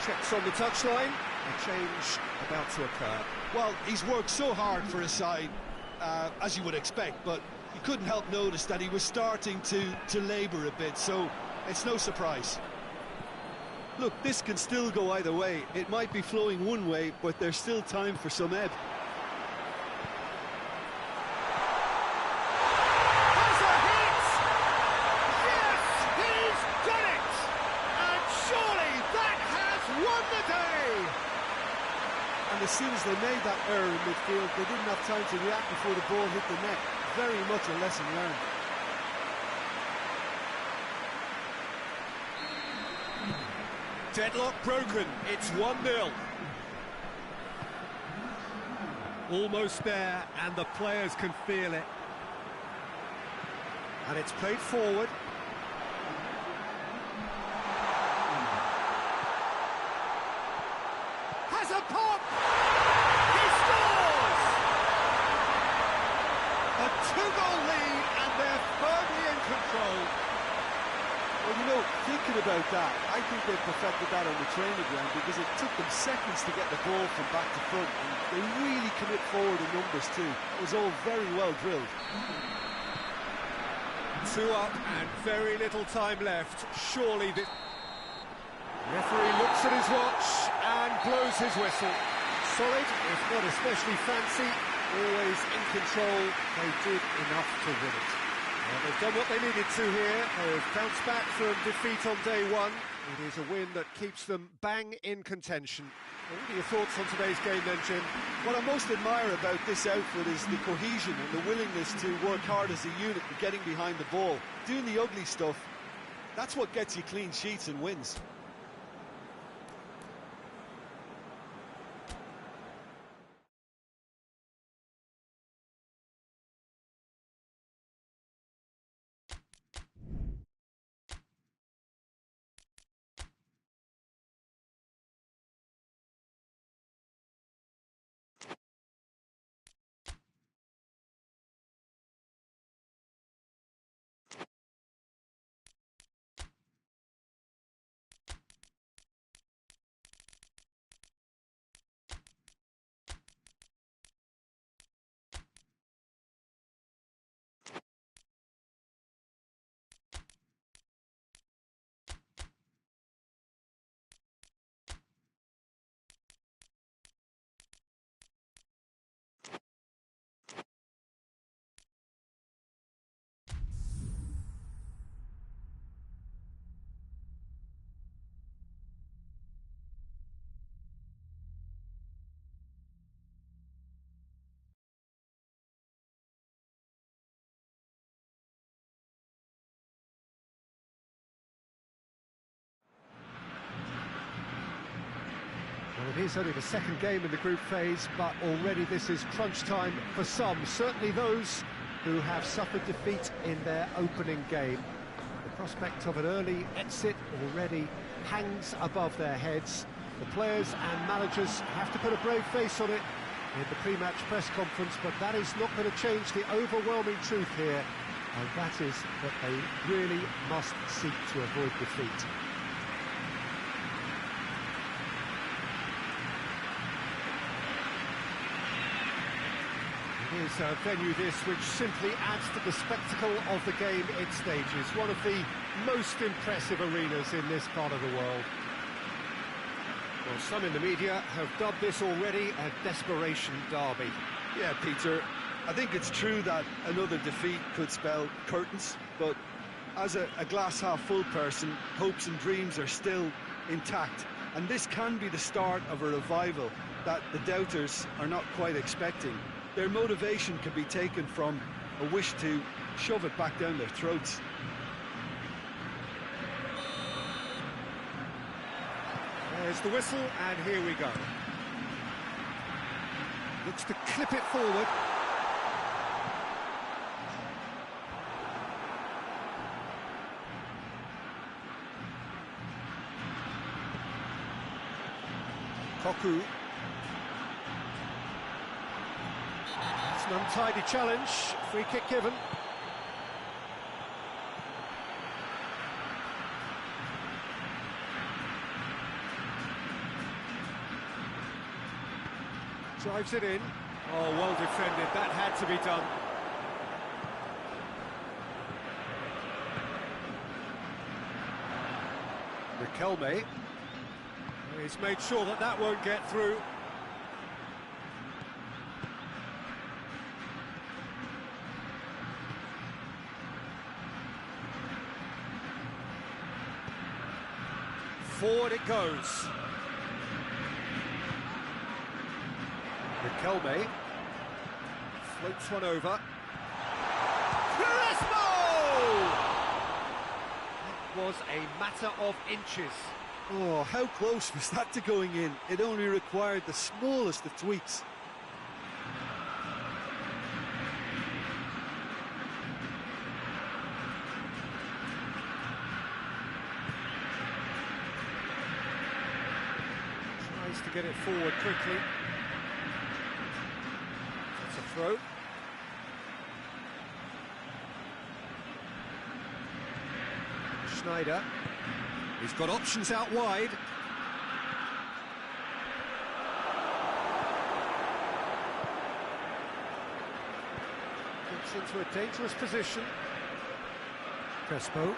Checks on the touchline. A change about to occur. Well, he's worked so hard for his side, as you would expect, but You couldn't help notice that he was starting to labour a bit, so it's no surprise. Look, this can still go either way. It might be flowing one way, but there's still time for some ebb. Has a hit! Yes, he's done it! And surely that has won the day! And as soon as they made that error in midfield, they didn't have time to react before the ball hit the net. Very much a lesson learned. Deadlock broken, it's 1-0. Almost there, and the players can feel it. And it's played forward. Has a pop! He scores! A 2-goal lead, and they're firmly in control. Well, you know, thinking about that, I think they perfected that on the training ground because it took them seconds to get the ball from back to front, and they really commit forward in numbers too. It was all very well drilled. 2 up and very little time left. Surely the referee looks at his watch and blows his whistle. Solid, if not especially fancy, always in control. They did enough to win it. Well, they've done what they needed to here. They've bounced back from defeat on day one. It is a win that keeps them bang in contention. What are your thoughts on today's game then, Jim? What I most admire about this outfit is the cohesion and the willingness to work hard as a unit and getting behind the ball. Doing the ugly stuff, that's what gets you clean sheets and wins. Well, it is only the second game in the group phase, but already this is crunch time for some, certainly those who have suffered defeat in their opening game. The prospect of an early exit already hangs above their heads. The players and managers have to put a brave face on it in the pre-match press conference, but that is not going to change the overwhelming truth here, and that is that they really must seek to avoid defeat. It is a venue this which simply adds to the spectacle of the game it stages. One of the most impressive arenas in this part of the world. Well, some in the media have dubbed this already a desperation derby. Yeah, Peter, I think it's true that another defeat could spell curtains, but as a glass-half-full person, hopes and dreams are still intact, and this can be the start of a revival that the doubters are not quite expecting. Their motivation can be taken from a wish to shove it back down their throats. There's the whistle, and here we go. Looks to clip it forward. Koku. It's an untidy challenge. Free kick given. Drives it in. Oh, well defended. That had to be done. Riquelme. He's made sure that that won't get through. Forward it goes. Riquelme floats one over. It was a matter of inches. Oh, how close was that to going in? It only required the smallest of tweaks. Tries to get it forward quickly. That's a throw. Schneider. He's got options out wide. Gets into a dangerous position. Crespo.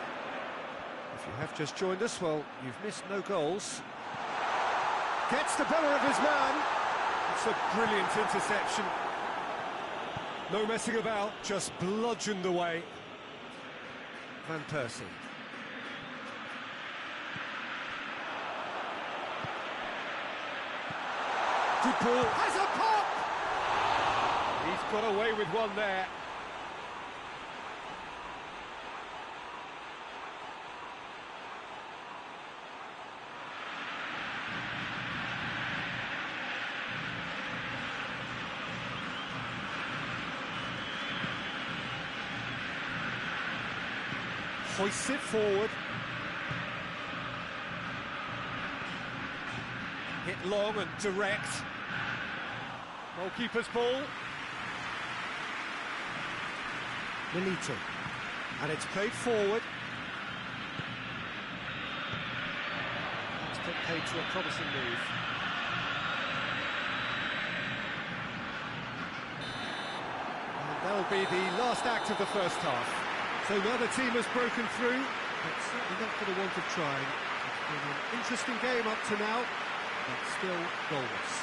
If you have just joined us, well, you've missed no goals. Gets the better of his man. It's a brilliant interception. No messing about, just bludgeoned away. Van Persie. Good ball. Has a pop! He's got away with one there. Hoists it forward. Hit long and direct. Goalkeeper's ball. Milito. And it's played forward. It's played to a promising move. And that'll be the last act of the first half. So now the team has broken through, but certainly not for the want of trying. It's been an interesting game up to now, but still goalless.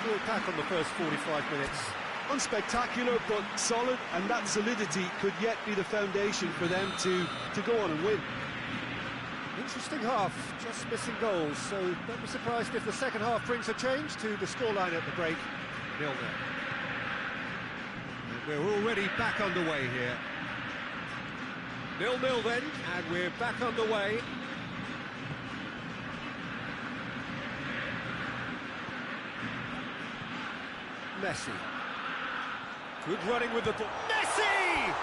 We'll look back on the first 45 minutes. Unspectacular, but solid, and that solidity could yet be the foundation for them to go on and win. Interesting half, just missing goals, so don't be surprised if the second half brings a change to the scoreline at the break. 0-0. We're already back underway here. 0-0 then, and we're back underway. Messi. Good running with the ball. Messi!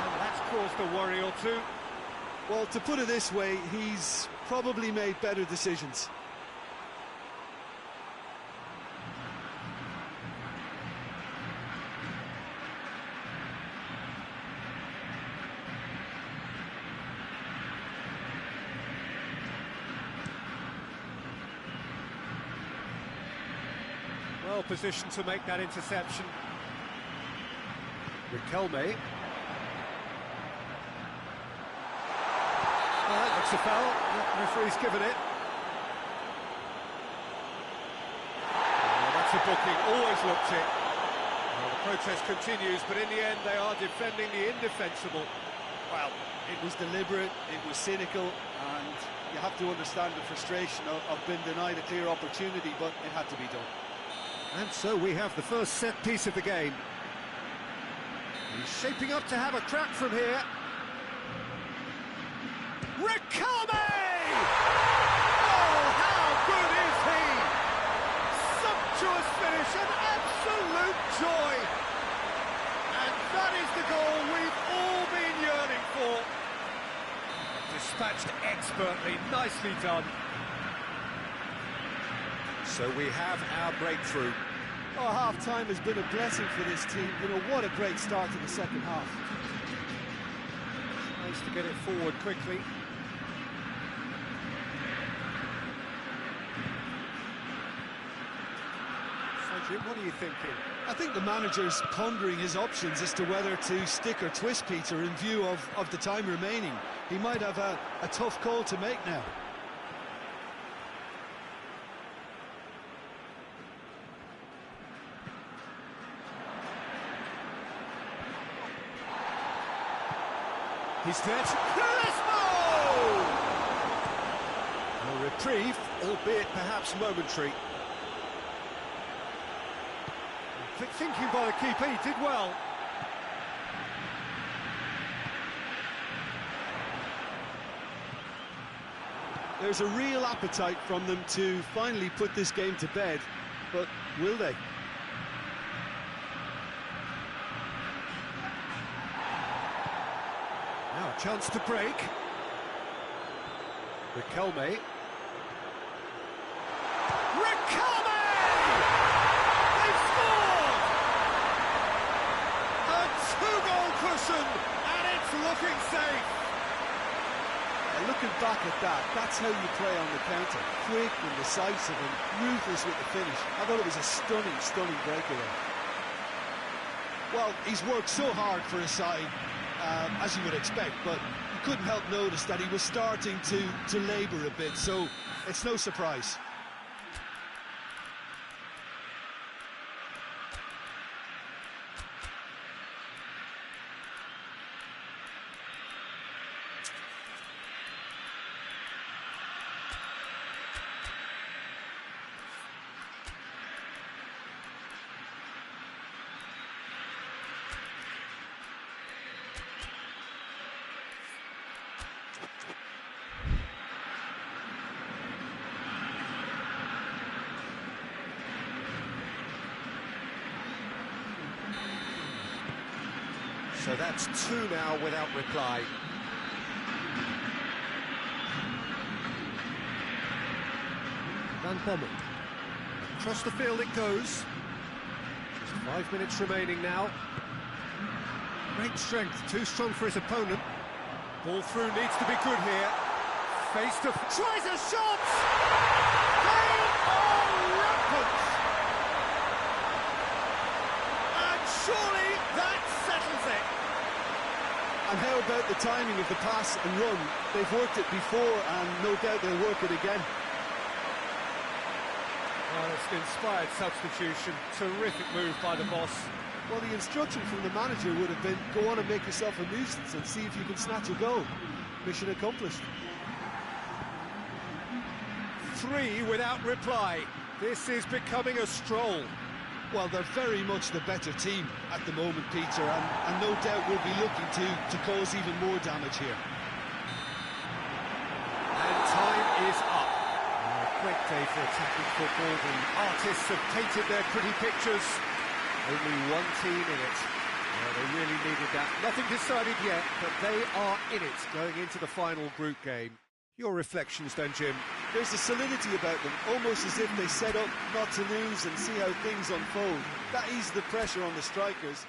And that's caused a worry or two. Well, to put it this way, he's probably made better decisions. Well positioned to make that interception. Riquelme. That looks a foul. The referee's given it. Oh, that's a booking. Always looked it. Well, the protest continues, but in the end they are defending the indefensible. Well, it was deliberate, it was cynical, and you have to understand the frustration of being denied a clear opportunity, but it had to be done. And so we have the first set piece of the game. He's shaping up to have a crack from here. Riquelme! Oh, how good is he! Sumptuous finish, an absolute joy! And that is the goal we've all been yearning for. Dispatched expertly, nicely done. So we have our breakthrough. Oh, half-time has been a blessing for this team. You know, what a great start to the second half. Tries to get it forward quickly. Jim, what are you thinking? I think the manager's pondering his options as to whether to stick or twist Peter in view of the time remaining. He might have a tough call to make now. He's fit. A reprieve, albeit perhaps momentary. Quick thinking by the keeper, he did well. There's a real appetite from them to finally put this game to bed, but will they? Now a chance to break. Riquelme. Riquelme! They've scored! A two-goal cushion, and it's looking safe. Looking back at that, that's how you play on the counter. Quick and decisive and ruthless with the finish. I thought it was a stunning, stunning breakaway. Well, he's worked so hard for his side, as you would expect, but you couldn't help notice that he was starting to labour a bit, so it's no surprise. So that's two now without reply. Van Bommel. Across the field it goes. Just 5 minutes remaining now. Great strength, too strong for his opponent. Ball through needs to be good here. Face to... tries a shot! They are rampant! And surely that settles it. And how about the timing of the pass and run? They've worked it before, and no doubt they'll work it again. Well, it's an inspired substitution. Terrific move by the boss. Well, the instruction from the manager would have been, go on and make yourself a nuisance and see if you can snatch a goal. Mission accomplished. 3 without reply. This is becoming a stroll. Well, they're very much the better team at the moment, Peter, and no doubt will be looking to cause even more damage here. And time is up. A great day for attacking football. The artists have painted their pretty pictures. Only one team in it. Well, they really needed that. Nothing decided yet, but they are in it going into the final group game. Your reflections then, Jim? There's a solidity about them, almost as if they set up not to lose and see how things unfold. That eased the pressure on the strikers.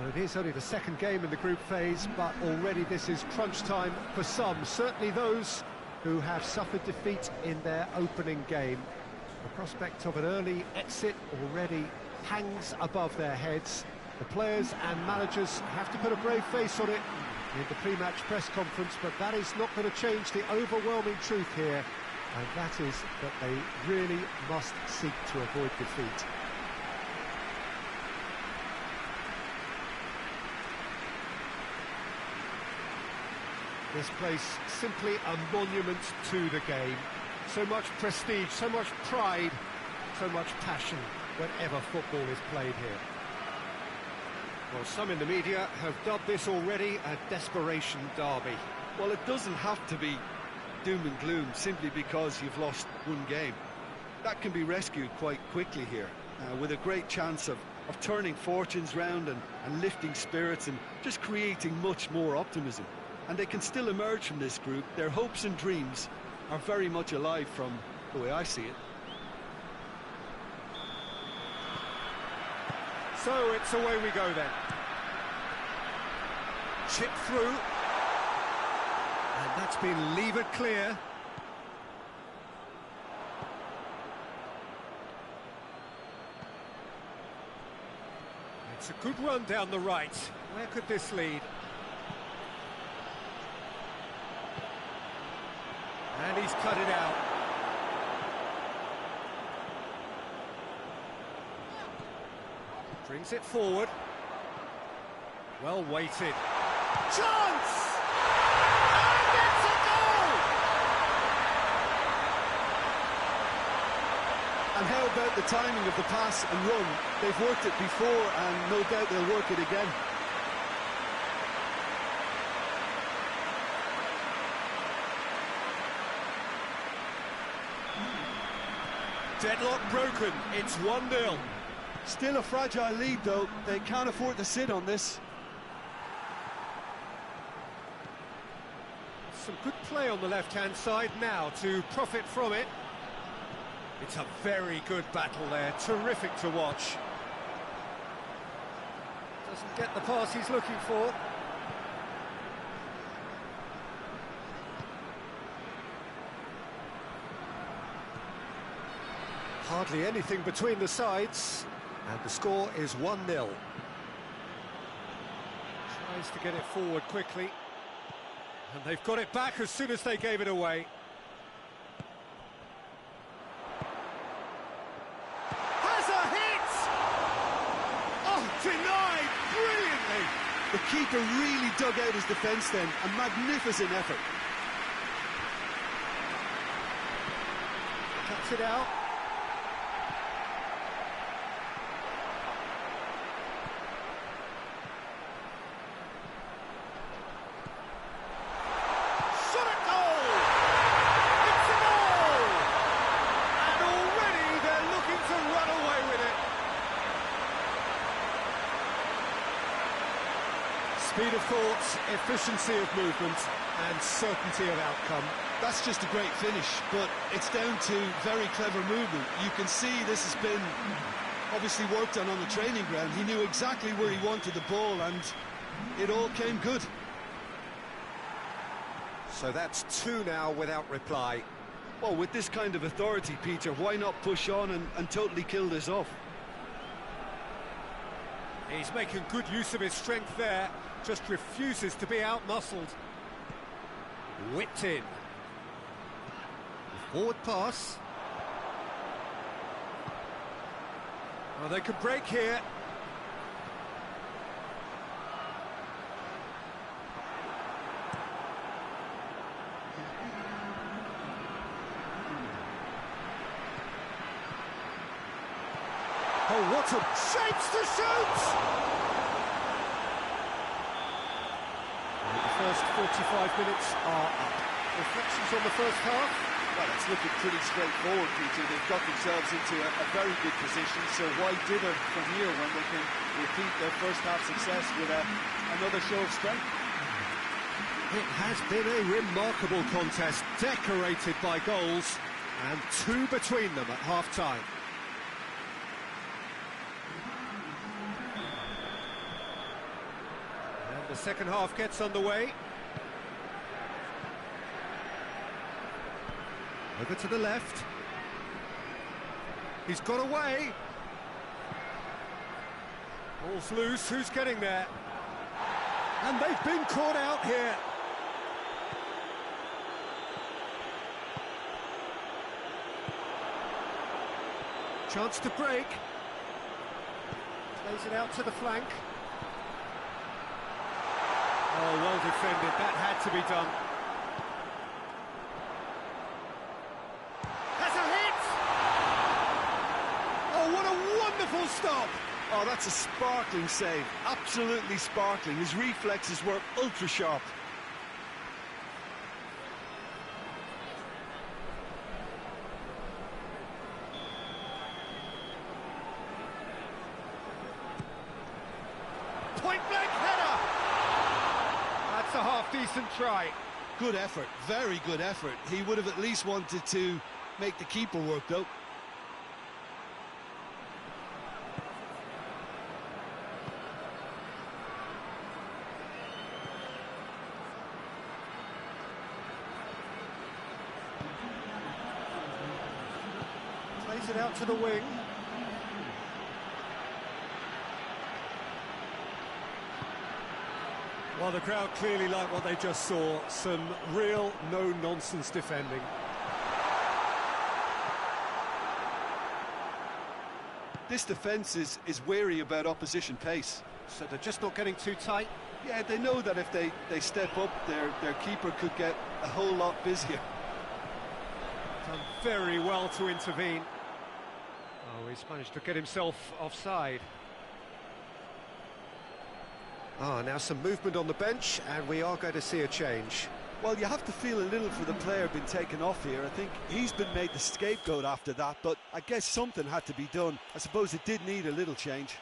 Well, it is only the second game in the group phase, but already this is crunch time for some, certainly those who have suffered defeat in their opening game. The prospect of an early exit already hangs above their heads. The players and managers have to put a brave face on it in the pre-match press conference, but that is not going to change the overwhelming truth here, and that is that they really must seek to avoid defeat. This place simply a monument to the game. So much prestige, so much pride, so much passion whenever football is played here. Well, some in the media have dubbed this already a desperation derby. Well, it doesn't have to be doom and gloom simply because you've lost one game. That can be rescued quite quickly here, with a great chance of turning fortunes round and lifting spirits and just creating much more optimism. And they can still emerge from this group. Their hopes and dreams are very much alive from the way I see it. So it's away we go then. Chip through. And that's been levered clear. It's a good run down the right. Where could this lead? And he's cut it out. Brings it forward. Well weighted. Chance! And it's a goal! And how about the timing of the pass and run? They've worked it before and no doubt they'll work it again. Deadlock broken, it's 1-0. Still a fragile lead though, they can't afford to sit on this. Some good play on the left-hand side now to profit from it. It's a very good battle there, terrific to watch. Doesn't get the pass he's looking for. Hardly anything between the sides, and the score is 1-0. Tries to get it forward quickly, and they've got it back as soon as they gave it away. Has a hit! Oh, denied brilliantly! The keeper really dug out his defence then, a magnificent effort. Cuts it out. Speed of thought, efficiency of movement, and certainty of outcome. That's just a great finish, but it's down to very clever movement. You can see this has been obviously worked on the training ground. He knew exactly where he wanted the ball, and it all came good. So that's 2 now without reply. Well, with this kind of authority, Peter, why not push on and totally kill this off? He's making good use of his strength there, just refuses to be out-muscled. Whipped in. Forward pass. Well, they could break here. Oh, what a shapes to shoot! The first 45 minutes are up. Reflections on the first half? Well, it's looking pretty straightforward, Peter. They've got themselves into a very good position, so why dither from here when they can repeat their first half success with another show of strength? It has been a remarkable contest, decorated by goals, and 2 between them at half-time. The second half gets underway. Over to the left. He's got away. Ball's loose, who's getting there? And they've been caught out here. Chance to break. Plays it out to the flank. Oh, well defended, that had to be done. Has a hit! Oh, what a wonderful stop! Oh, that's a sparkling save, absolutely sparkling. His reflexes were ultra sharp. Point blank header! That's a half-decent try. Good effort, very good effort. He would have at least wanted to make the keeper work, though. Plays it out to the wing. Well, the crowd clearly like what they just saw. Some real no-nonsense defending. This defence is wary about opposition pace. So they're just not getting too tight. Yeah, they know that if they step up, their keeper could get a whole lot busier. Done very well to intervene. Oh, he's managed to get himself offside. Ah, now some movement on the bench, and we are going to see a change. Well, you have to feel a little for the player being taken off here. I think he's been made the scapegoat after that, but I guess something had to be done. I suppose it did need a little change.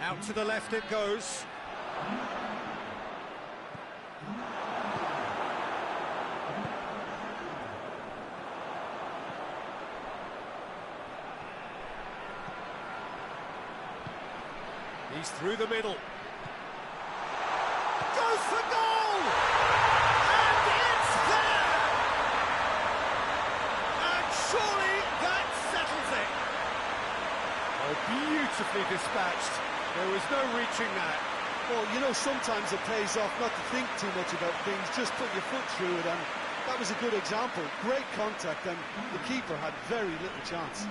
Out to the left it goes. He's through the middle. Goes for goal! And it's there! And surely that settles it. Oh, beautifully dispatched. There was no reaching that. Well, you know, sometimes it pays off not to think too much about things, just put your foot through it, and that was a good example. Great contact, and the keeper had very little chance.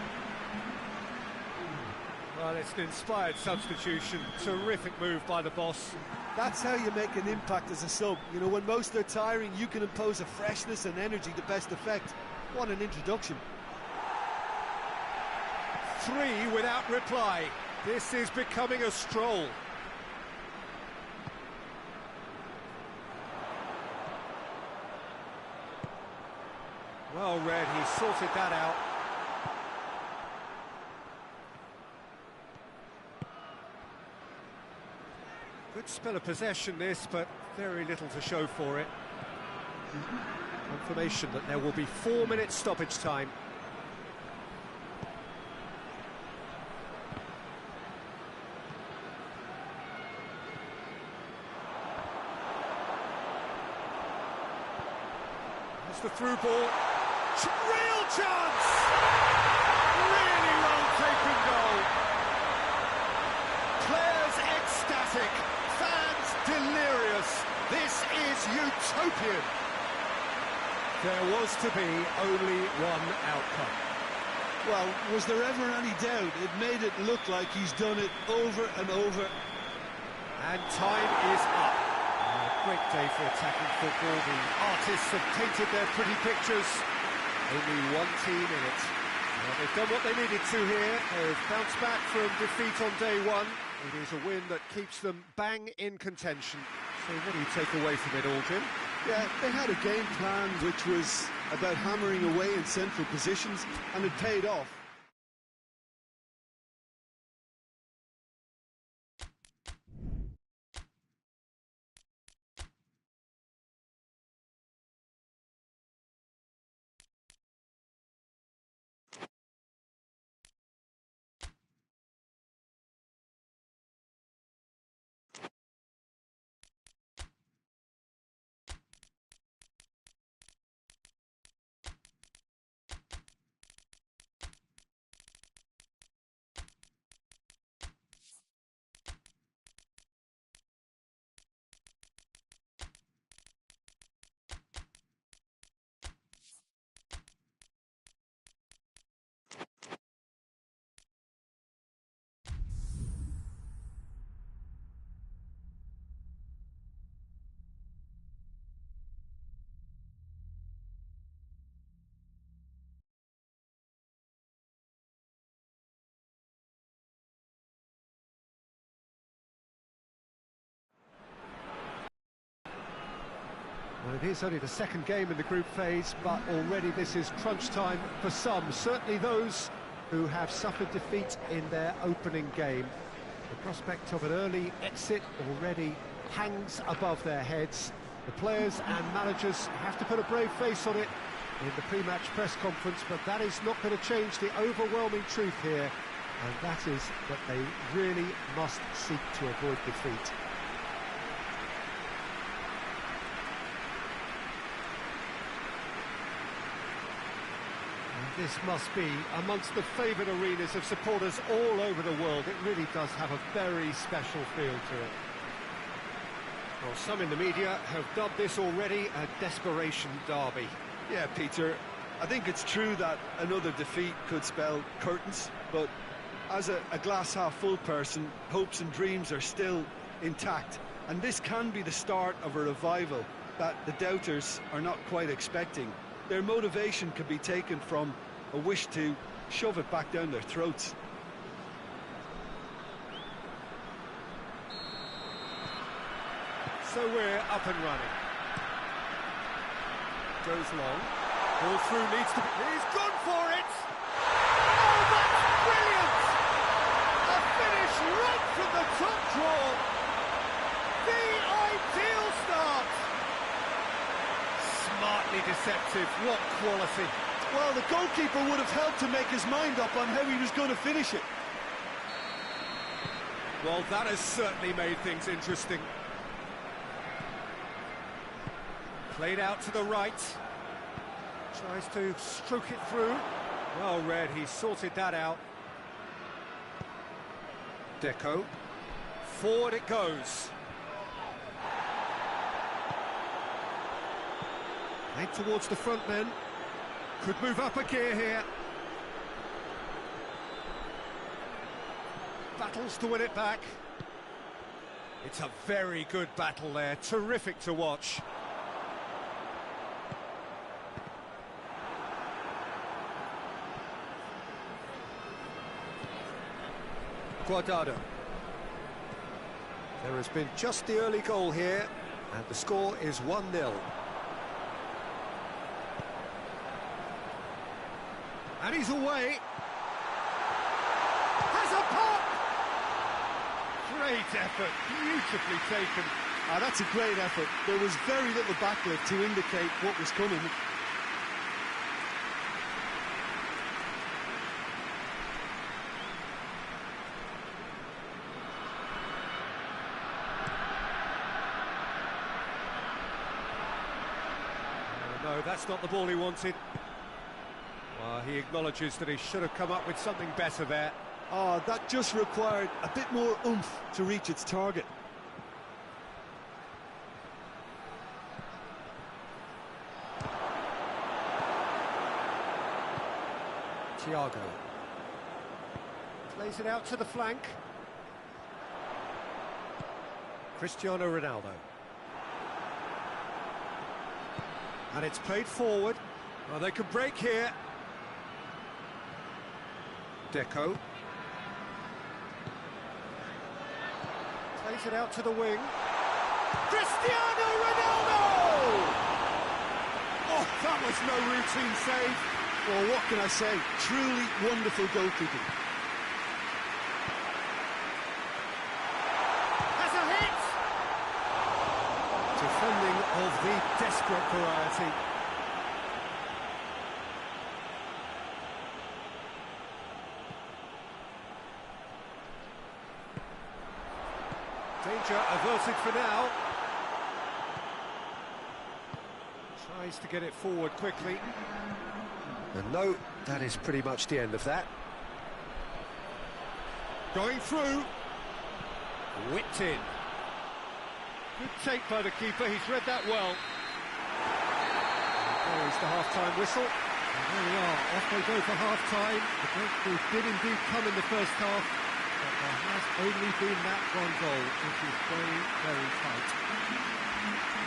Well, it's an inspired substitution. Terrific move by the boss. That's how you make an impact as a sub. You know, when most are tiring, you can impose a freshness and energy to best effect. What an introduction. 3 without reply. This is becoming a stroll. Well read, he sorted that out. Good spell of possession this, but very little to show for it. Confirmation that there will be 4 minutes stoppage time. The through ball, real chance! Really well taken goal. Players ecstatic, fans delirious. This is utopian. There was to be only one outcome. Well, was there ever any doubt? It made it look like he's done it over and over. And time is up. Great day for attacking football. The artists have painted their pretty pictures. Only one team in it. Well, they've done what they needed to here. They've bounced back from defeat on day one. It is a win that keeps them bang in contention. So what do you take away from it all, Jim? Yeah, they had a game plan which was about hammering away in central positions, and it paid off. Well, it is only the second game in the group phase, but already this is crunch time for some, certainly those who have suffered defeat in their opening game. The prospect of an early exit already hangs above their heads. The players and managers have to put a brave face on it in the pre-match press conference, but that is not going to change the overwhelming truth here, and that is that they really must seek to avoid defeat. This must be amongst the favoured arenas of supporters all over the world. It really does have a very special feel to it. Well, some in the media have dubbed this already a desperation derby. Yeah, Peter, I think it's true that another defeat could spell curtains, but as a glass-half-full person, hopes and dreams are still intact, and this can be the start of a revival that the doubters are not quite expecting. Their motivation could be taken from a wish to shove it back down their throats. So we're up and running. Goes long. Ball through needs to be... He's gone for it! Oh, that's brilliant! A finish right from the top draw. The ideal start. Smartly deceptive. What quality. Well, the goalkeeper would have helped to make his mind up on how he was going to finish it. Well, that has certainly made things interesting. Played out to the right. Tries to stroke it through. Well read, he sorted that out. Deco. Forward it goes. Played towards the front men. Could move up a gear here. Battles to win it back. It's a very good battle there. Terrific to watch. Guardado. There has been just the early goal here, and the score is 1-0. And he's away. Has a pop! Great effort, beautifully taken. That's a great effort. There was very little backlift to indicate what was coming. No, that's not the ball he wanted. Well, he acknowledges that he should have come up with something better there. Oh, that just required a bit more oomph to reach its target. Thiago. Plays it out to the flank. Cristiano Ronaldo. And it's played forward. Well, they could break here. Deco. Plays it out to the wing. Cristiano Ronaldo! Oh, that was no routine save. Well, what can I say? Truly wonderful goalkeeping. Has a hit! Defending of the desperate variety. Danger averted for now. Tries to get it forward quickly. And no, that is pretty much the end of that. Going through. Whipped in. Good take by the keeper, he's read that well. There is the half-time whistle. And there we are, off they go for half-time. The breakthrough did indeed come in the first half, but there has only been that one goal, which is very, very tight.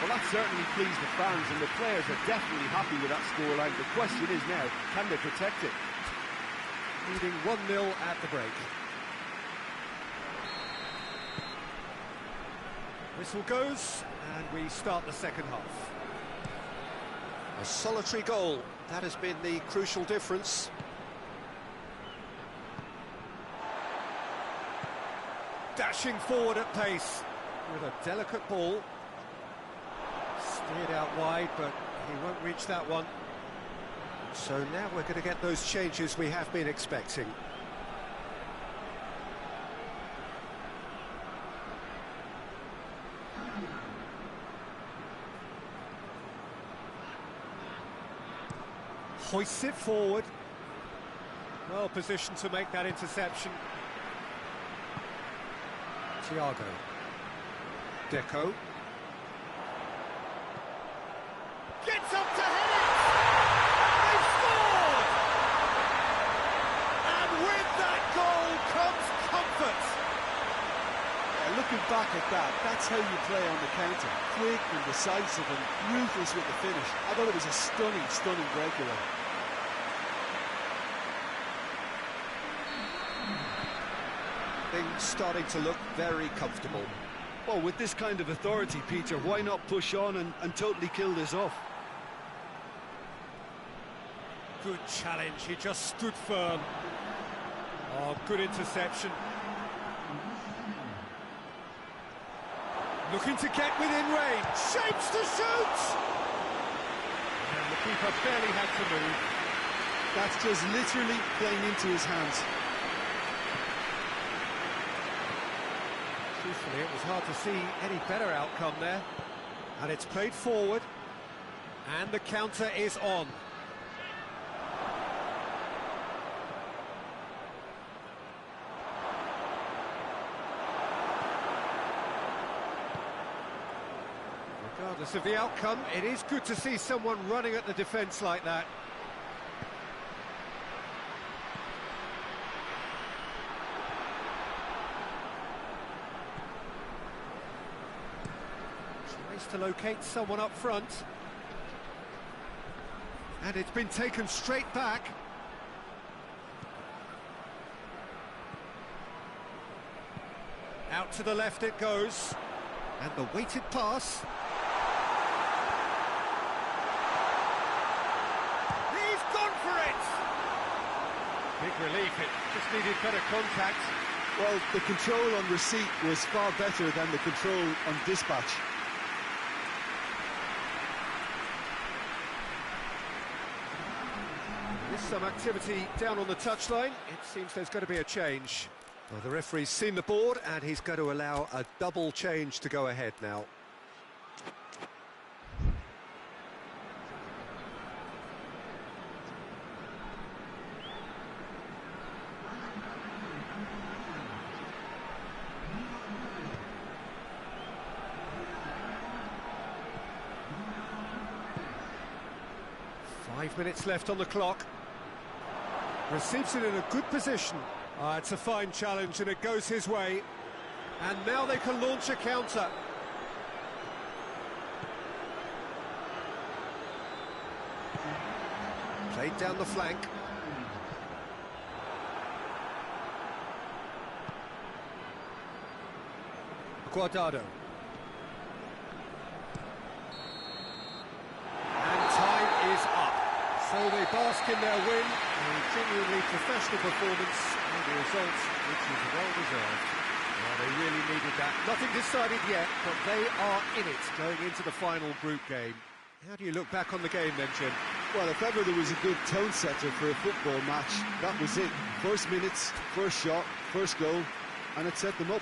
Well, that certainly pleased the fans, and the players are definitely happy with that scoreline. The question is now, can they protect it? Leading 1-0 at the break. Whistle goes, and we start the second half. A solitary goal, that has been the crucial difference. Dashing forward at pace, with a delicate ball. Steered out wide, but he won't reach that one. So now we're going to get those changes we have been expecting. Hoists it forward. Well positioned to make that interception. Thiago. Deco. Gets up to hit it! They've scored! And with that goal comes comfort. Yeah, looking back at that, that's how you play on the counter. Quick and decisive and ruthless with the finish. I thought it was a stunning, stunning breakaway. Things starting to look very comfortable. Well, with this kind of authority, Peter, why not push on and totally kill this off? Good challenge, he just stood firm. Oh, good interception. Looking to get within range, shapes to shoot! And the keeper barely had to move. That's just literally playing into his hands. Truthfully, it was hard to see any better outcome there. And it's played forward. And the counter is on. Regardless of the outcome, it is good to see someone running at the defence like that. Tries to locate someone up front. And it's been taken straight back. Out to the left it goes. And the weighted pass. He's gone for it! Big relief, it just needed better contact. Well, the control on receipt was far better than the control on dispatch. There's some activity down on the touchline. It seems there's going to be a change. Well, the referee's seen the board and he's going to allow a double change to go ahead now. Five minutes left on the clock. Receives it in a good position. It's a fine challenge and it goes his way. And now they can launch a counter. Played down the flank. Guardado. And time is up. So they bask in their win, a genuinely professional performance, and the result, which is well-deserved. Well, they really needed that. Nothing decided yet, but they are in it going into the final group game. How do you look back on the game then, Jim? Well, if ever there was a good tone setter for a football match, that was it. First minutes, first shot, first goal, and it set them up.